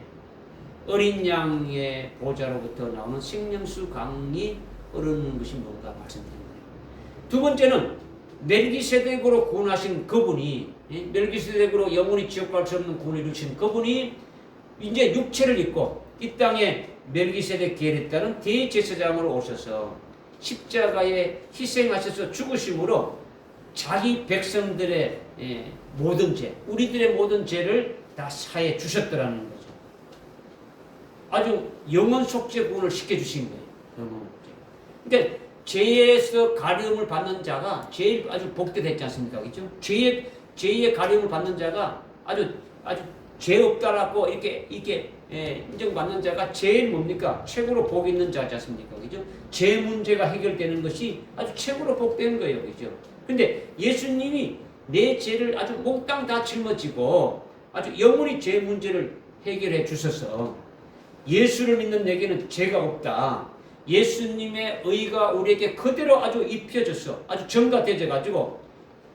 어린 양의 보좌로부터 나오는 생명수 강이 흐르는 것이 뭔가 말씀드린 거예요. 두 번째는 멜기세덱으로 구원하신 그분이, 멜기세덱으로 영원히 지옥 갈 수 없는 구원을 이루신 그분이 이제 육체를 입고 이 땅에 멜기세덱 계에 따른 대제사장으로 오셔서 십자가에 희생하셔서 죽으심으로 자기 백성들의 모든 죄, 우리들의 모든 죄를 다 사해 주셨더라는 거죠. 아주 영원 속죄 구원을 시켜주신 거예요. 영원 속죄. 그러니까 죄에서 가려움을 받는 자가 제일 아주 복되지 않습니까? 그렇죠? 죄의 가려움을 받는 자가 아주 죄 없다라고 이렇게 인정받는 자가 제일 뭡니까? 최고로 복 있는 자지 않습니까? 그죠? 죄 문제가 해결되는 것이 아주 최고로 복된 거예요. 그죠? 근데 예수님이 내 죄를 아주 몽땅 다 짊어지고 아주 영원히 죄 문제를 해결해 주셔서 예수를 믿는 내게는 죄가 없다. 예수님의 의가 우리에게 그대로 아주 입혀졌어. 아주 전가되어 가지고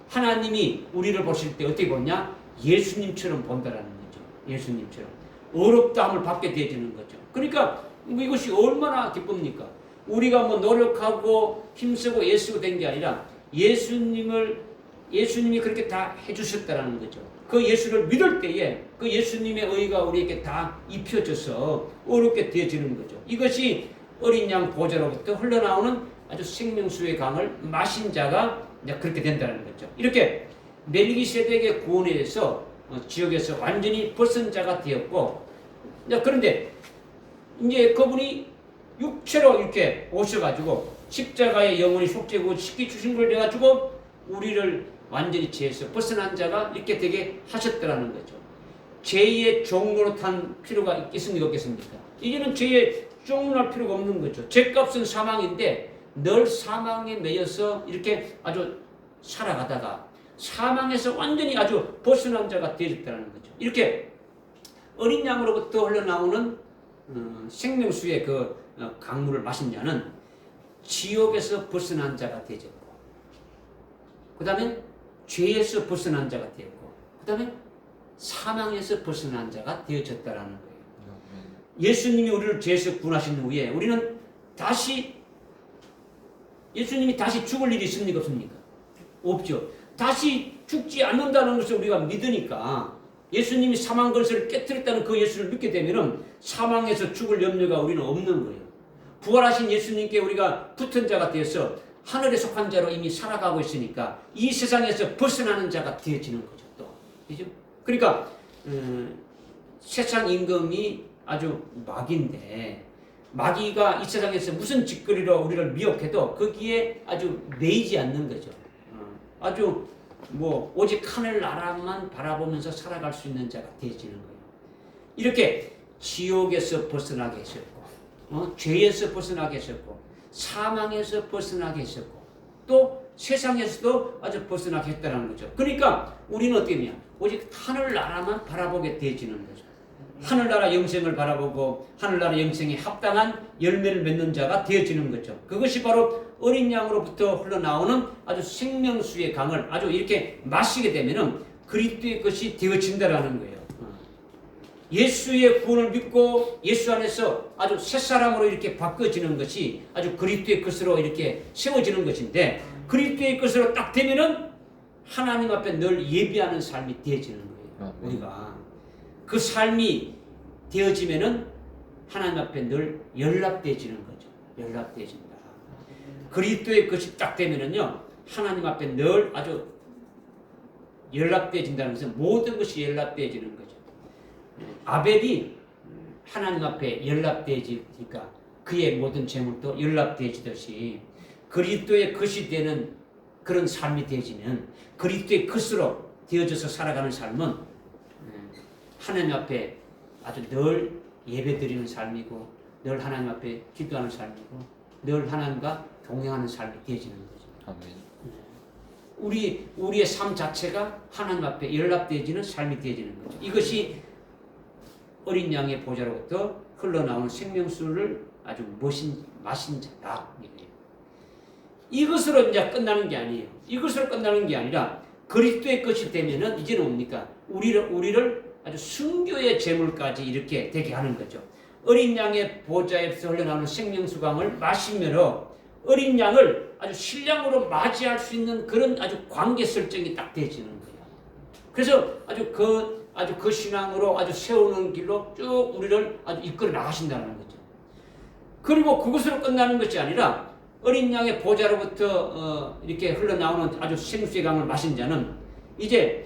하나님이 우리를 보실 때 어떻게 보냐? 예수님처럼 본다라는 거죠. 예수님처럼. 어렵다함을 받게 되어지는 거죠. 그러니까 이것이 얼마나 기쁩니까? 우리가 뭐 노력하고 힘쓰고 애쓰고 된 게 아니라 예수님이 그렇게 다 해주셨다라는 거죠. 그 예수를 믿을 때에 그 예수님의 의가 우리에게 다 입혀져서 어렵게 되어지는 거죠. 이것이 어린 양 보좌로부터 흘러나오는 아주 생명수의 강을 마신 자가 이제 그렇게 된다는 거죠. 이렇게 멜기세덱의 구원에 의해서 지역에서 완전히 벗은 자가 되었고, 그런데 이제 그분이 육체로 이렇게 오셔가지고 십자가의 영원히 속죄고 시키 주신 걸 해가지고 우리를 완전히 죄에서 벗어난 자가 이렇게 되게 하셨더라는 거죠. 죄의 종로로 탄 필요가 있겠습니까? 없겠습니까? 이제는 죄의 종로할 필요가 없는 거죠. 죄값은 사망인데 늘 사망에 매여서 이렇게 아주 살아가다가 사망에서 완전히 아주 벗어난 자가 되었다는 거죠. 이렇게 어린 양으로부터 흘러나오는 생명수의 그 강물을 마신 자는 지옥에서 벗어난 자가 되었고, 그 다음에 죄에서 벗어난 자가 되었고, 그 다음에 사망에서 벗어난 자가 되어졌다라는 거예요. 예수님이 우리를 죄에서 구원하신 후에 우리는 예수님이 다시 죽을 일이 있습니까? 없습니까? 없죠. 다시 죽지 않는다는 것을 우리가 믿으니까 예수님이 사망 권세를 깨뜨렸다는 그 예수를 믿게 되면은 사망에서 죽을 염려가 우리는 없는 거예요. 부활하신 예수님께 우리가 붙은 자가 되어서 하늘에 속한 자로 이미 살아가고 있으니까 이 세상에서 벗어나는 자가 되어지는 거죠. 또 그죠? 그러니까 세상 임금이 아주 마귀인데 마귀가 이 세상에서 무슨 짓거리로 우리를 미혹해도 거기에 아주 매이지 않는 거죠. 아주 뭐 오직 하늘 나라만 바라보면서 살아갈 수 있는 자가 되어지는 거예요. 이렇게 지옥에서 벗어나게 하셨고, 죄에서 벗어나게 하셨고, 사망에서 벗어나게 하셨고, 또 세상에서도 아주 벗어나게 했다는 거죠. 그러니까 우리는 어떻게 하냐? 오직 하늘 나라만 바라보게 되어지는 거죠. 하늘나라 영생을 바라보고 하늘나라 영생에 합당한 열매를 맺는 자가 되어지는 거죠. 그것이 바로 어린 양으로부터 흘러나오는 아주 생명수의 강을 아주 이렇게 마시게 되면은 그리스도의 것이 되어진다라는 거예요. 예수의 구원을 믿고 예수 안에서 아주 새 사람으로 이렇게 바꿔지는 것이 아주 그리스도의 것으로 이렇게 세워지는 것인데, 그리스도의 것으로 딱 되면은 하나님 앞에 늘 예비하는 삶이 되어지는 거예요. 우리가 그 삶이 되어지면은 하나님 앞에 늘 연락되어지는 거죠. 연락되어진다. 그리스도의 것이 딱 되면은요, 하나님 앞에 늘 아주 연락되어진다는 것은 모든 것이 연락되어지는 거죠. 아벨이 하나님 앞에 연락되어지니까 그의 모든 재물도 연락되어지듯이 그리스도의 것이 되는 그런 삶이 되어지면 그리스도의 것으로 되어져서 살아가는 삶은 하나님 앞에 아주 늘 예배드리는 삶이고, 늘 하나님 앞에 기도하는 삶이고, 늘 하나님과 동행하는 삶이 되어지는 거죠. 아멘. 우리의 삶 자체가 하나님 앞에 연락되어지는 삶이 되어지는 거죠. 이것이 어린 양의 보좌로부터 흘러나오는 생명수를 아주 마신 자다. 이것으로 이제 끝나는 게 아니에요. 이것으로 끝나는 게 아니라 그리스도의 것이 되면은 이제는 뭡니까? 우리를 아주 순교의 제물까지 이렇게 되게 하는 거죠. 어린 양의 보좌에서 흘러나오는 생명수강을 마시므로 어린 양을 아주 신랑으로 맞이할 수 있는 그런 아주 관계 설정이 딱 되어지는 거예요. 그래서 아주 그 신앙으로 아주 세우는 길로 쭉 우리를 아주 이끌어 나가신다는 거죠. 그리고 그것으로 끝나는 것이 아니라 어린 양의 보좌로부터 이렇게 흘러나오는 아주 생수의 강을 마신 자는 이제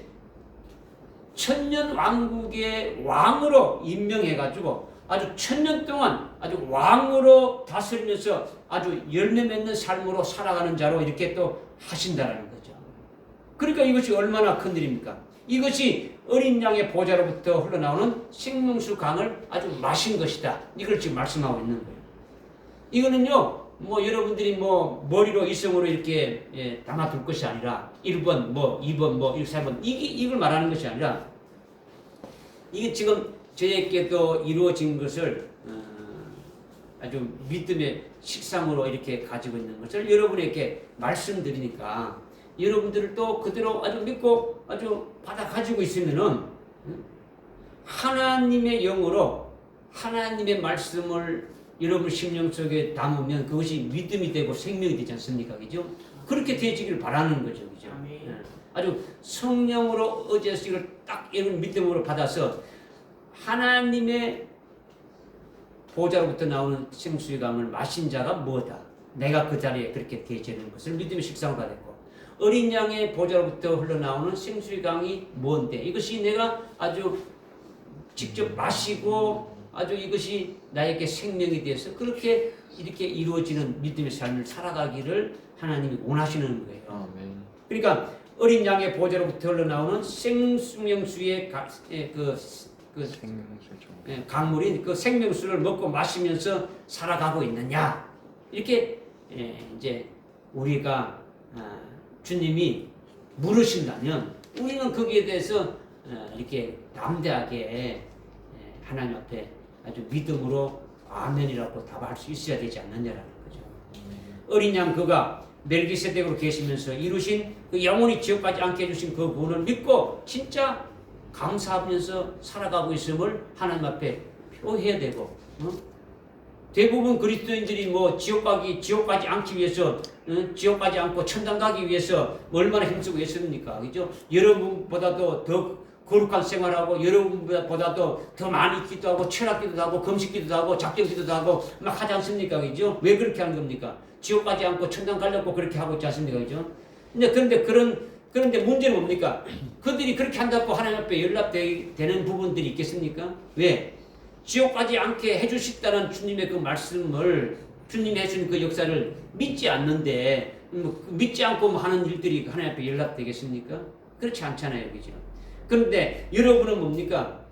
천년 왕국의 왕으로 임명해가지고 아주 천년 동안 아주 왕으로 다스리면서 아주 열매 맺는 삶으로 살아가는 자로 이렇게 또 하신다라는 거죠. 그러니까 이것이 얼마나 큰 일입니까? 이것이 어린 양의 보좌로부터 흘러나오는 생명수 강을 아주 마신 것이다. 이걸 지금 말씀하고 있는 거예요. 이거는요, 뭐 여러분들이 뭐 머리로 이성으로 이렇게 담아둘 것이 아니라 1번, 뭐 2번, 뭐 3번 이걸 말하는 것이 아니라 이게 지금 저에게도 이루어진 것을 아주 믿음의 식상으로 이렇게 가지고 있는 것을 여러분에게 말씀드리니까 여러분들을 또 그대로 아주 믿고 아주 받아 가지고 있으면은 하나님의 영으로 하나님의 말씀을 여러분 심령 속에 담으면 그것이 믿음이 되고 생명이 되지 않습니까? 그죠? 그렇게 되어지기를 바라는 거죠. 그죠? 아주 성령으로 어제서 이걸 딱 이런 믿음으로 받아서 하나님의 보좌로부터 나오는 생수의 강을 마신 자가 뭐다? 내가 그 자리에 그렇게 되어지는 것을 믿음의 식상으로 받았고 어린 양의 보좌로부터 흘러나오는 생수의 강이 뭔데? 이것이 내가 아주 직접 마시고 아주 이것이 나에게 생명이 돼서 그렇게 이렇게 이루어지는 믿음의 삶을 살아가기를 하나님이 원하시는 거예요. 아멘. 그러니까 어린 양의 보좌로부터 흘러나오는 생명수의 생명수 정. 강물인 그 생명수를 먹고 마시면서 살아가고 있느냐 이렇게 이제 우리가 주님이 물으신다면 우리는 거기에 대해서 이렇게 담대하게 하나님 앞에 아주 믿음으로 아멘이라고 답할 수 있어야 되지 않느냐라는 거죠. 어린 양 그가 멜기세덱으로 계시면서 이루신 그 영원히 지옥까지 않게 해주신 그 구원을 믿고 진짜 감사하면서 살아가고 있음을 하나님 앞에 표해야 되고 대부분 그리스도인들이 뭐 지옥까지 않기 위해서 지옥까지 않고 천당 가기 위해서 얼마나 힘쓰고 있습니까? 그죠? 여러분보다도 더 거룩한 생활하고 여러분보다도 더 많이 기도하고 철학기도도 하고 금식기도도 하고 작정기도도 하고 막 하지 않습니까? 그죠? 왜 그렇게 하는 겁니까? 지옥까지 않고 천당 가려고 그렇게 하고 있지 않습니까? 그죠? 그런데 문제는 뭡니까? 그들이 그렇게 한다고 하나님 앞에 연락되는 부분들이 있겠습니까? 왜? 지옥까지 않게 해주셨다는 주님의 그 말씀을 주님이 해주신 그 역사를 믿지 않는데 믿지 않고 하는 일들이 하나님 앞에 연락되겠습니까? 그렇지 않잖아요. 그죠? 그런데 여러분은 뭡니까?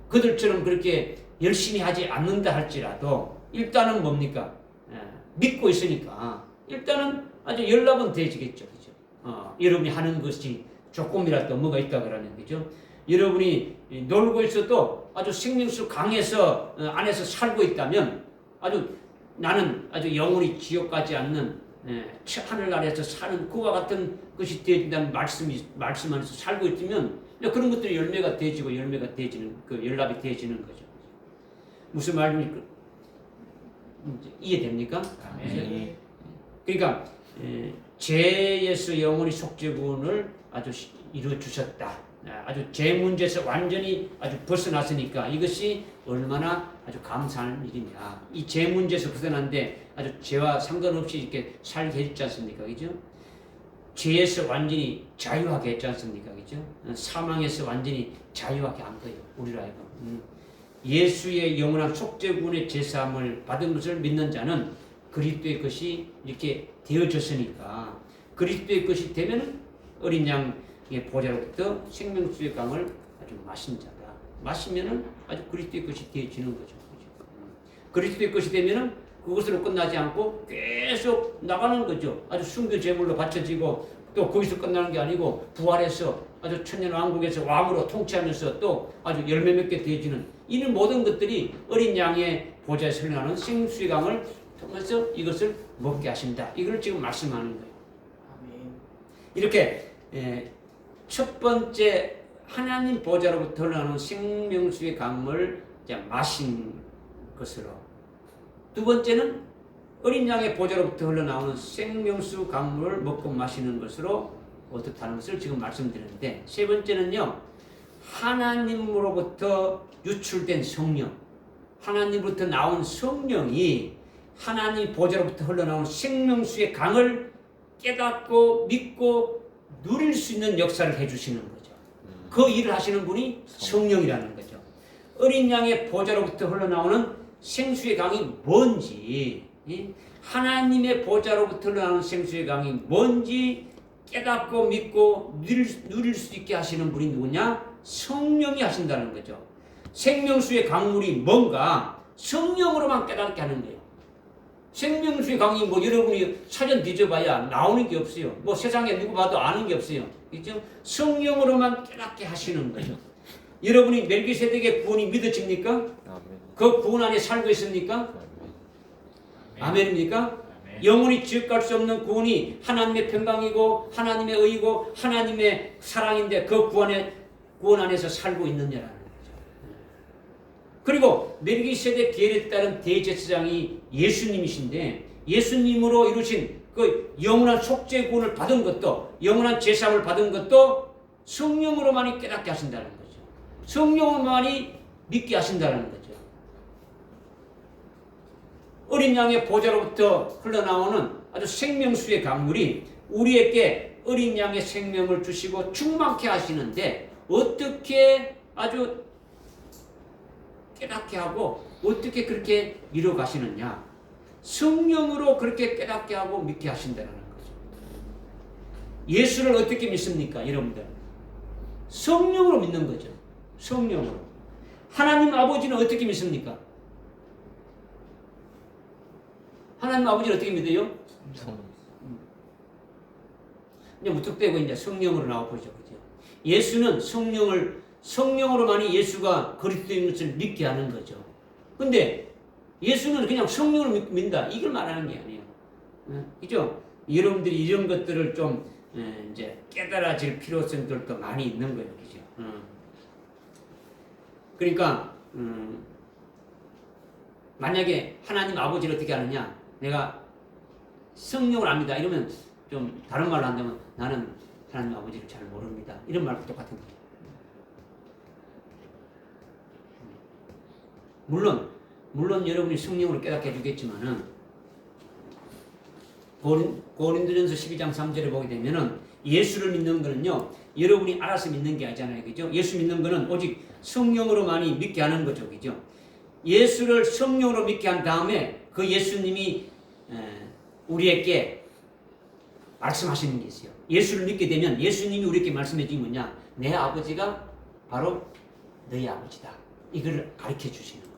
그들처럼 그렇게 열심히 하지 않는다 할지라도 일단은 뭡니까? 믿고 있으니까 일단은 아주 연락은 되지겠죠. 그죠? 여러분이 하는 것이 조금이라도 뭐가 있다 그러면 그죠? 여러분이 놀고 있어도 아주 생명수 강에서 안에서 살고 있다면 나는 아주 영원히 지옥 가지 않는 하늘 아래에서 사는 그와 같은 것이 되어진다는 말씀 안에서 살고 있으면 그런 것들이 열매가 되어지고 열매가 되어지는 그 연락이 되어지는 거죠. 무슨 말입니까? 이해됩니까? 아멘. 그러니까 죄에서 영원히 속죄구원을 아주 이루어 주셨다. 아주 죄 문제에서 완전히 아주 벗어났으니까 이것이 얼마나 아주 감사한 일이냐. 이 죄 문제에서 벗어났는데 아주 죄와 상관없이 이렇게 살게 해주지 않습니까? 그죠? 죄에서 완전히 자유하게 했지 않습니까? 그죠? 사망에서 완전히 자유하게 한 거예요. 우리로 하여금. 예수의 영원한 속죄구원의 제사함을 받은 것을 믿는 자는 그리스도의 것이 이렇게 되어졌으니까 그리스도의 것이 되면 어린 양의 보좌로부터 생명수의 강을 아주 마신 자다. 마시면은 아주 그리스도의 것이 되어지는 거죠. 그리스도의 것이 되면은 그것으로 끝나지 않고 계속 나가는 거죠. 아주 순교 제물로 바쳐지고 또 거기서 끝나는 게 아니고 부활해서 아주 천년 왕국에서 왕으로 통치하면서 또 아주 열매 맺게 되어지는 이런 모든 것들이 어린 양의 보좌에 설명하는 생수의 강을 통해서 이것을 먹게 하신다. 이걸 지금 말씀하는 거예요. 이렇게 첫 번째 하나님 보좌로부터 나오는 생명수의 강을 마신 것으로 두 번째는 어린 양의 보좌로부터 흘러나오는 생명수 강물을 먹고 마시는 것으로 어떻다는 것을 지금 말씀드렸는데 세 번째는요 하나님으로부터 유출된 성령 하나님으로부터 나온 성령이 하나님 보좌로부터 흘러나오는 생명수의 강을 깨닫고 믿고 누릴 수 있는 역사를 해주시는 거죠. 그 일을 하시는 분이 성령이라는 거죠. 어린 양의 보좌로부터 흘러나오는 생수의 강이 뭔지 하나님의 보좌로부터 흘러나오는 생수의 강이 뭔지 깨닫고 믿고 누릴 수 있게 하시는 분이 누구냐? 성령이 하신다는 거죠. 생명수의 강물이 뭔가 성령으로만 깨닫게 하는 거예요. 생명수의 강이 뭐 여러분이 사전 뒤져봐야 나오는 게 없어요. 뭐 세상에 누구 봐도 아는 게 없어요. 그렇죠? 성령으로만 깨닫게 하시는 거죠. 여러분이 멜기세덱의 구원이 믿어집니까? 아멘. 그 구원 안에 살고 있습니까? 아멘. 아멘입니까? 영원히 지옥갈 수 없는 구원이 하나님의 평강이고 하나님의 의이고 하나님의 사랑인데 그 구원 안에서 살고 있느냐라는 거죠. 그리고 멜기세덱 계율에 따른 대제사장이 예수님이신데 예수님으로 이루신 그 영원한 속죄 구원을 받은 것도 영원한 제사함을 받은 것도 성령으로만이 깨닫게 하신다는 거죠. 성령으로만이 믿게 하신다는 거죠. 어린 양의 보좌로부터 흘러나오는 아주 생명수의 강물이 우리에게 어린 양의 생명을 주시고 충만케 하시는데 어떻게 아주 깨닫게 하고 어떻게 그렇게 이뤄가시느냐. 성령으로 그렇게 깨닫게 하고 믿게 하신다는 거죠. 예수를 어떻게 믿습니까? 여러분들 성령으로 믿는 거죠. 성령으로. 하나님 아버지는 어떻게 믿습니까? 하나님 아버지를 어떻게 믿어요? 이제 무턱대고 이제 성령으로 나와보죠. 그죠? 예수는 성령으로만이 예수가 그리스도인 것을 믿게 하는 거죠. 근데 예수는 그냥 성령으로 믿는다. 이걸 말하는 게 아니에요. 그죠? 여러분들이 이런 것들을 좀 이제 깨달아질 필요성들도 많이 있는 거예요. 그죠? 그러니까, 만약에 하나님 아버지를 어떻게 하느냐? 내가 성령을 압니다. 이러면 좀 다른 말로 한다면 나는 하나님 아버지를 잘 모릅니다. 이런 말과 똑같은 거예요. 물론 여러분이 성령으로 깨닫게 해주겠지만은 고린도전서 12장 3절에 보게 되면은 예수를 믿는 거는요 여러분이 알아서 믿는 게 아니잖아요. 그죠? 예수 믿는 거는 오직 성령으로만이 믿게 하는 거죠. 그죠? 예수를 성령으로 믿게 한 다음에 그 예수님이 우리에게 말씀하시는 게 있어요. 예수를 믿게 되면 예수님이 우리에게 말씀해 주신 뭐냐? 내 아버지가 바로 너희 아버지다. 이걸 가르쳐 주시는 거예요.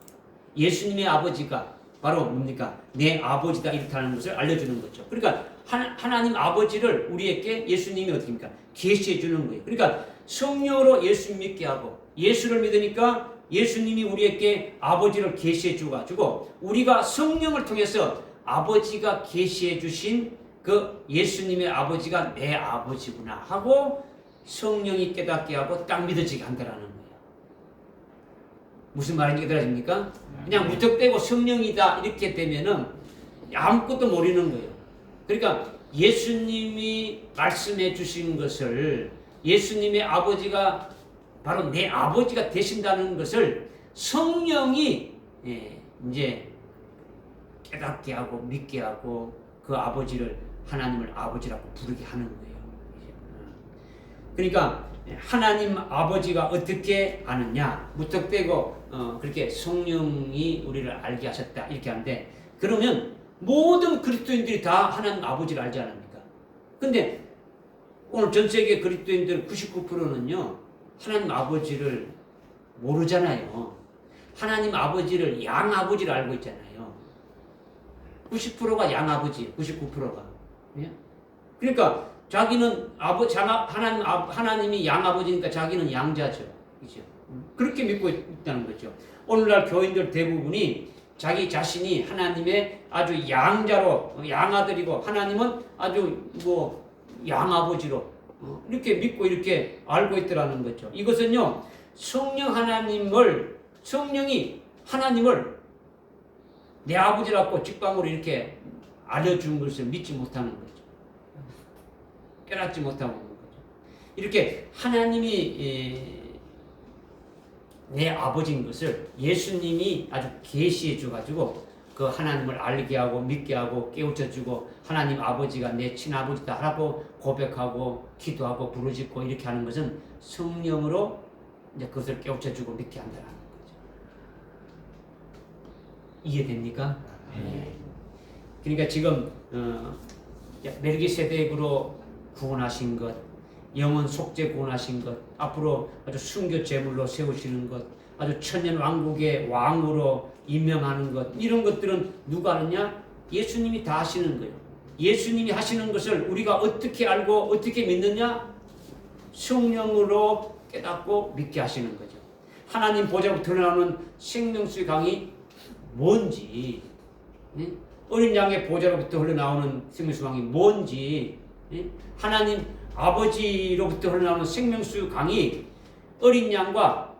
예수님의 아버지가 바로 뭡니까? 내 아버지다. 이렇다는 것을 알려주는 거죠. 그러니까 하나님 아버지를 우리에게 예수님이 어떻게 합니까? 계시해 주는 거예요. 그러니까 성령으로 예수 믿게 하고 예수를 믿으니까 예수님이 우리에게 아버지를 계시해 주가지고 우리가 성령을 통해서 아버지가 계시해 주신 그 예수님의 아버지가 내 아버지구나 하고 성령이 깨닫게 하고 딱 믿어지게 한다라는 거예요. 무슨 말인지 깨달아집니까? 그냥 무턱대고 성령이다 이렇게 되면은 아무것도 모르는 거예요. 그러니까 예수님이 말씀해 주신 것을 예수님의 아버지가 바로 내 아버지가 되신다는 것을 성령이 이제 깨닫게 하고 믿게 하고 그 아버지를 하나님을 아버지라고 부르게 하는 거예요. 그러니까 하나님 아버지가 어떻게 아느냐? 무턱대고 그렇게 성령이 우리를 알게 하셨다 이렇게 하는데 그러면 모든 그리스도인들이 다 하나님 아버지를 알지 않습니까? 근데 오늘 전 세계 그리스도인들 99%는요 하나님 아버지를 모르잖아요. 하나님 아버지를 양아버지를 알고 있잖아요. 90%가 양아버지, 99%가. 예? 그러니까 자기는 하나님이 양아버지니까 자기는 양자죠. 그죠? 그렇게 믿고 있다는 거죠. 오늘날 교인들 대부분이 자기 자신이 하나님의 아주 양자로 양아들이고 하나님은 아주 뭐 양아버지로 이렇게 믿고 이렇게 알고 있더라는 거죠. 이것은요 성령이 하나님을 내 아버지라고 직방으로 이렇게 알려준 것을 믿지 못하는 거죠. 깨닫지 못하고 있는 거죠. 이렇게 하나님이 내 아버지인 것을 예수님이 아주 계시해 줘가지고 그 하나님을 알게 하고 믿게 하고 깨우쳐 주고 하나님 아버지가 내 친아버지다 하고 고백하고 기도하고 부르짖고 이렇게 하는 것은 성령으로 이제 그것을 깨우쳐 주고 믿게 한다는 거죠. 이해됩니까? 네. 그러니까 지금 멜기세덱으로 구원하신 것, 영원 속죄 구원하신 것, 앞으로 아주 순교 제물로 세우시는 것, 아주 천년 왕국의 왕으로 임명하는 것, 이런 것들은 누가 하느냐? 예수님이 다 하시는 거예요. 예수님이 하시는 것을 우리가 어떻게 알고 어떻게 믿느냐? 성령으로 깨닫고 믿게 하시는 거죠. 하나님 보좌로부터 흘러나오는 생명수의 강이 뭔지, 어린 양의 보좌로부터 흘러나오는 생명수의 강이 뭔지, 하나님 아버지로부터 흘러나오는 생명수의 강이 어린 양과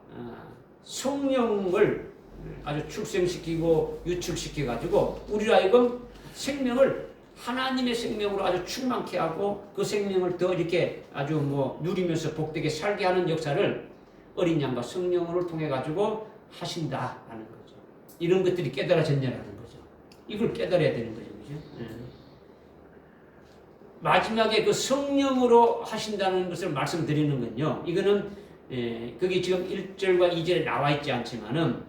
성령을 아주 출생시키고 유축시켜 가지고 우리로 하여금 생명을 하나님의 생명으로 아주 충만케 하고 그 생명을 더 이렇게 아주 누리면서 복되게 살게 하는 역사를 어린 양과 성령을 통해 가지고 하신다라는 거죠. 이런 것들이 깨달아졌냐라는 거죠. 이걸 깨달아야 되는 거죠. 그죠? 마지막에 그 성령으로 하신다는 것을 말씀드리는 건요. 이거는 그게 지금 1절과 2절에 나와 있지 않지만은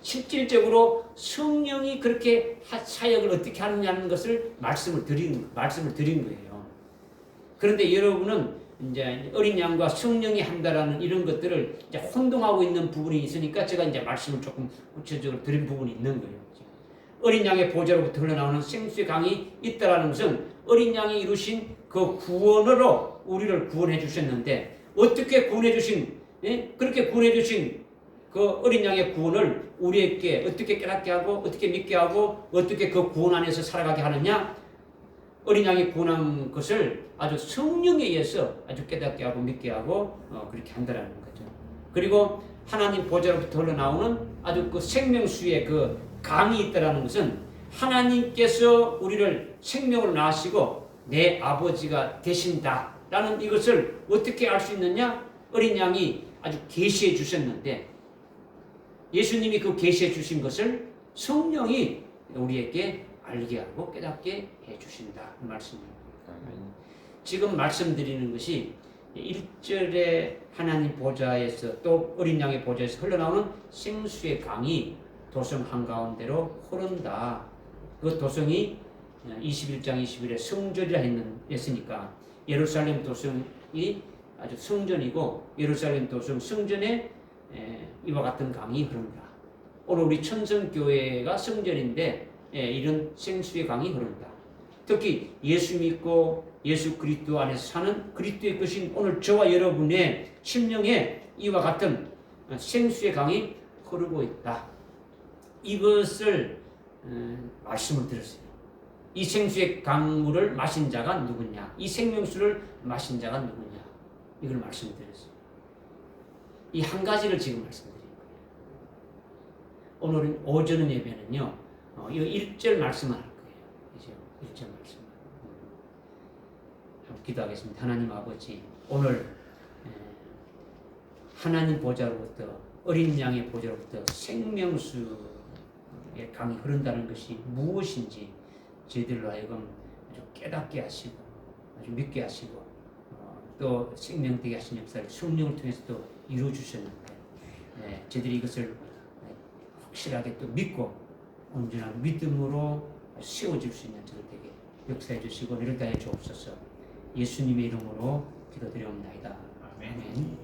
실질적으로 성령이 그렇게 사역을 어떻게 하느냐는 것을 말씀을 드린 거예요. 그런데 여러분은 이제 어린 양과 성령이 한다라는 이런 것들을 이제 혼동하고 있는 부분이 있으니까 제가 이제 말씀을 조금 구체적으로 드린 부분이 있는 거예요. 어린 양의 보좌로부터 흘러나오는 생수의 강이 있다라는 것은 어린 양이 이루신 그 구원으로 우리를 구원해 주셨는데 어떻게 구원해 주신 그렇게 구원해 주신 그 어린 양의 구원을 우리에게 어떻게 깨닫게 하고 어떻게 믿게 하고 어떻게 그 구원 안에서 살아가게 하느냐? 어린 양이 구원한 것을 아주 성령에 의해서 아주 깨닫게 하고 믿게 하고 그렇게 한다라는 거죠. 그리고 하나님 보좌로부터 흘러나오는 아주 그 생명수의 그 강이 있다라는 것은 하나님께서 우리를 생명으로 낳으시고 내 아버지가 되신다라는 이것을 어떻게 알 수 있느냐? 어린 양이 아주 계시해 주셨는데 예수님이 그 계시해 주신 것을 성령이 우리에게 알게 하고 깨닫게 해 주신다. 그 말씀입니다. 지금 말씀드리는 것이 1절에 하나님 보좌에서 또 어린 양의 보좌에서 흘러나오는 생수의 강이 도성 한가운데로 흐른다. 그 도성이 21장 21에 성전이라 했으니까 예루살렘 도성이 아주 성전이고 예루살렘 도성 성전에 이와 같은 강이 흐른다. 오늘 우리 천성교회가 성전인데 이런 생수의 강이 흐른다. 특히 예수 믿고 예수 그리스도 안에서 사는 그리스도의 것인 오늘 저와 여러분의 심령에 이와 같은 생수의 강이 흐르고 있다. 이것을 말씀을 드렸어요. 이 생수의 강물을 마신 자가 누구냐? 이 생명수를 마신 자가 누구냐? 이걸 말씀드렸어요. 이 한 가지를 지금 말씀드린 거예요. 오늘은 오전 예배는요. 이 1절 말씀을 할 거예요. 그죠? 1절 말씀. 기도하겠습니다. 하나님 아버지, 오늘 하나님 보좌로부터 어린 양의 보좌로부터 생명수의 강이 흐른다는 것이 무엇인지 저희들로 하여금 아주 깨닫게 하시고 아주 믿게 하시고 또 생명되게 하신 역사를 성령을 통해서 또 이루어 주셨는데 저희들이 이것을 확실하게 또 믿고 온전한 믿음으로 세워질 수 있는 저들 되게 역사해 주시고 이를 다해 주옵소서. 예수님의 이름으로 기도드리옵나이다. 아멘.